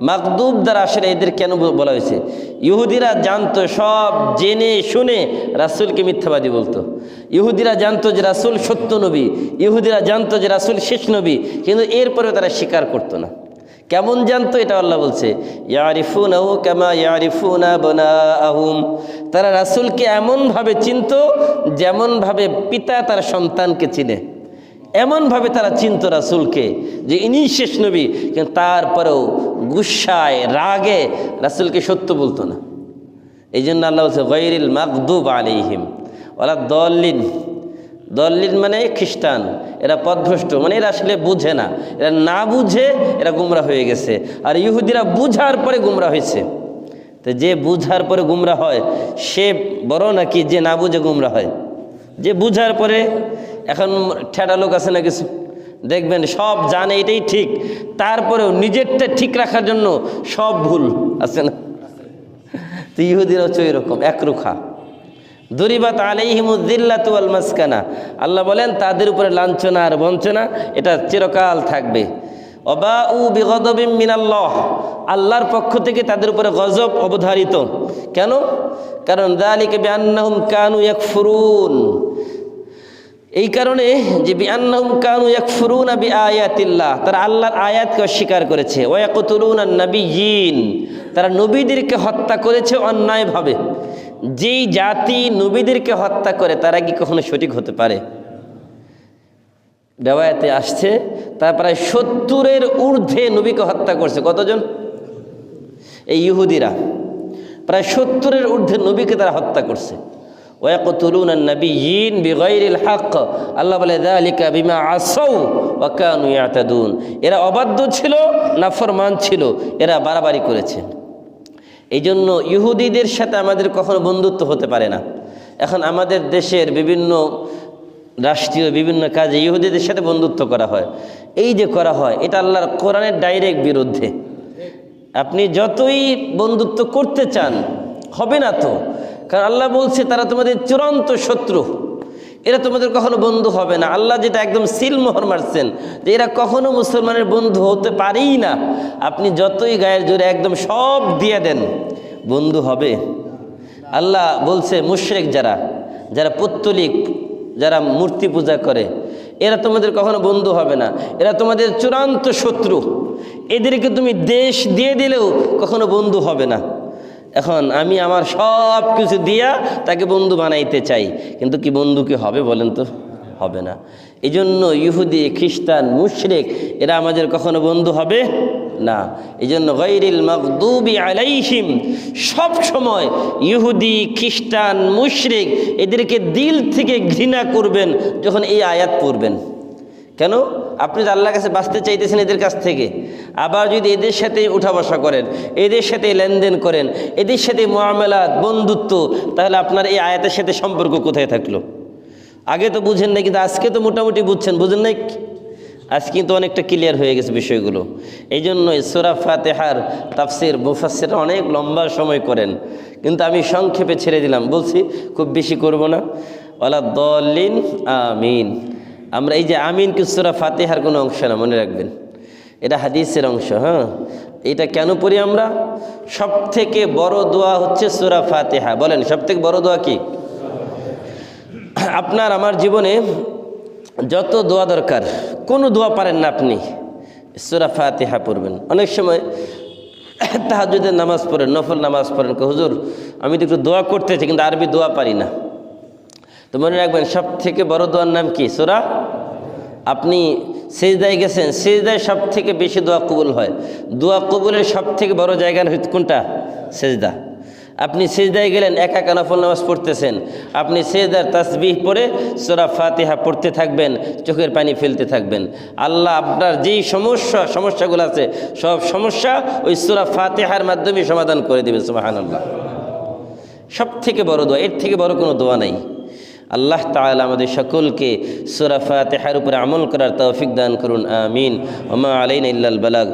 মাগদুব দ্বারা আসলে এদের কেন বলা হয়েছে? ইহুদিরা জানতো, সব জেনে শুনে রাসূলকে মিথ্যাবাদী বলতো। ইহুদিরা জানতো যে রাসূল সত্য নবী, ইহুদিরা জানতো যে রাসূল শেষ নবী, কিন্তু এরপরেও তারা স্বীকার করতো না। কেমন জানতো? এটা আল্লাহ বলছে, ইয়ারিফুনাহু কামা ইয়ারিফুনা আবনাআহুম, তারা রাসূলকে এমনভাবে চিনত যেমনভাবে পিতা তার সন্তানকে চিনে। এমনভাবে তারা চিনত রাসূলকে যে ইনি শেষ নবী, কিন্তু তারপরেও গুসায় রাগে রাসূলকে সত্য বলতো না। এই জন্য আল্লাহ বলছে, গায়রিল মাগদুব আলাইহিম ওয়ালা দল্লিন। দল্লিন মানে খ্রিস্টান, এরা পথভ্রষ্ট, মানে এরা আসলে বুঝে না, এরা না বুঝে এরা গুমরা হয়ে গেছে। আর ইহুদিরা বুঝার পরে গুমরা হয়েছে। তো যে বুঝার পরে গুমরা হয় সে বড় নাকি যে না বুঝে গুমরা হয়? যে বুঝার পরে। এখন ঠেটা লোক আছে না কিছু, দেখবেন সব জানে এটাই ঠিক, তারপরেও নিজেরটা ঠিক রাখার জন্য সব ভুল আছে না? তো ইহুদিরা হচ্ছে এরকম একরুখা। দুরিবাত আলাইহিমুযিল্লাতু ওয়াল মাসকানা, আল্লাহ বলেন তাদের উপরে লাঞ্ছনা আর বঞ্চনা এটা চিরকাল থাকবে। ওয়াবাউ বিগযবিন মিনাল্লাহ, আল্লাহর পক্ষ থেকে তাদের উপরে গজব অবধারিত। কেন? কারণ যালিকা বিআন্নাহুম কানু ইয়াকফুরুন, এই কারণে যে বিআন্নাহুম কানু ইয়াকফুরুনা বিআয়াতিল্লাহ, তারা আল্লাহর আয়াতকে অস্বীকার করেছে। ওয়া ইয়াকতুলুনান নাবিয়্যিন, তারা নবীদেরকে হত্যা করেছে অন্যায়ভাবে। যেই জাতি নবীদেরকে হত্যা করে তারা কি কখনো সঠিক হতে পারে? রিওয়ায়াতে আসছে তারা প্রায় 70-এর ঊর্ধ্বে নবীকে হত্যা করছে। কতজন? এই ইহুদিরা প্রায় 70-এর ঊর্ধ্বে নবীকে তারা হত্যা করছে। ওয়া ইয়াকতুলুনান নাবিয়্যিন বিগাইরিল হক, আল্লাহ বলে যালিকা বিমা আসাউ ওয়া কানু ইয়াতাদুন, এরা অবাধ্য ছিল, নাফরমান ছিল, এরা বাড়াবাড়ি করেছে। এই জন্য ইহুদিদের সাথে আমাদের কখনো বন্ধুত্ব হতে পারে না। এখন আমাদের দেশের বিভিন্ন রাষ্ট্রীয় বিভিন্ন কাজে ইহুদিদের সাথে বন্ধুত্ব করা হয়। এই যে করা হয় এটা আল্লাহর কোরআনের ডাইরেক্ট বিরুদ্ধে। আপনি যতই বন্ধুত্ব করতে চান হবে না তো, কারণ আল্লাহ বলছে তারা তোমাদের চূড়ান্ত শত্রু, এরা তোমাদের কখনো বন্ধু হবে না। আল্লাহ যেটা একদম সিলমোহর মারছেন যে এরা কখনো মুসলমানের বন্ধু হতে পারেই না। আপনি যতই গায়ের জোরে একদম সব দিয়ে দেন, বন্ধু হবে? আল্লাহ বলছে মুশরিক যারা, যারা পৌত্তলিক, যারা মূর্তি পূজা করে, এরা তোমাদের কখনো বন্ধু হবে না, এরা তোমাদের চূড়ান্ত শত্রু। এদেরকে তুমি দেশ দিয়ে দিলেও কখনো বন্ধু হবে না। এখন আমি আমার সব কিছু দিয়া তাকে বন্ধু বানাইতে চাই, কিন্তু কি বন্ধু কি হবে বলেন তো? হবে না। এই জন্য ইহুদি, খ্রিস্টান, মুশরিক এরা আমাদের কখনো বন্ধু হবে না। এই জন্য গায়রিল মাগদুবি আলাইহিম, সব সময় ইহুদি, খ্রিস্টান, মুশরিক এদেরকে দিল থেকে ঘৃণা করবেন যখন এই আয়াত পড়বেন। কেন? আপনি তো আল্লাহর কাছে বাঁচতে চাইতেছেন এদের কাছ থেকে, আবার যদি এদের সাথে উঠা বসা করেন, এদের সাথে লেনদেন করেন, এদের সাথে মুআমালাত, বন্ধুত্ব, তাহলে আপনার এই আয়াতের সাথে সম্পর্ক কোথায় থাকলো? আগে তো বুঝেন নাই, কিন্তু আজকে তো মোটামুটি বুঝছেন, বুঝেন নাই? আজ কিন্তু অনেকটা ক্লিয়ার হয়ে গেছে বিষয়গুলো। এই জন্য সূরা ফাতিহার তাফসির মুফাসসিররা অনেক লম্বা সময় করেন, কিন্তু আমি সংক্ষেপে ছেড়ে দিলাম, বলছি খুব বেশি করব না। ওয়ালা দল্লিন আমিন। আমরা এই যে আমিন কি সূরা ফাতিহার কোনো অংশ না, মনে রাখবেন, এটা হাদিসের অংশ। হ্যাঁ, এটা কেন পড়ি আমরা? সব থেকে বড় দোয়া হচ্ছে সূরা ফাতিহা। বলেন, সব থেকে বড় দোয়া কি? আপনার আমার জীবনে যত দোয়া দরকার, কোনো দোয়া পারেন না আপনি, সূরা ফাতিহা পড়বেন। অনেক সময় তাহাজ্জুদের নামাজ পড়েন, নফল নামাজ পড়েন, হুজুর আমি তো একটু দোয়া করতেছি কিন্তু আরবি দোয়া পারি না। তো মনে রাখবেন, সব থেকে বড় দোয়ার নাম কি? সূরা। আপনি সিজদায় গেছেন, সিজদায় সব থেকে বেশি দোয়া কবুল হয়। দোয়া কবুলের সব থেকে বড় জায়গা কোনটা? সিজদা। আপনি সিজদায় গেলেন, একা একা নফল নামাজ পড়তেছেন, আপনি সিজদার তাসবিহ পড়ে সূরা ফাতিহা পড়তে থাকবেন, চোখের পানি ফেলতে থাকবেন। আল্লাহ আপনার যেই সমস্যাগুলো আছে সব সমস্যা ওই সূরা ফাতিহার মাধ্যমে সমাধান করে দেবেন। সুবহানাল্লাহ। সব থেকে বড় দোয়া, এর থেকে বড় কোনো দোয়া নাই। আল্লাহ তাআলা আমাদের সকলকে সূরা ফাতিহার উপরে আমল করার তৌফিক দান করুন। আমিন। ওয়া মা আলাইনা ইল্লাল বালাগ।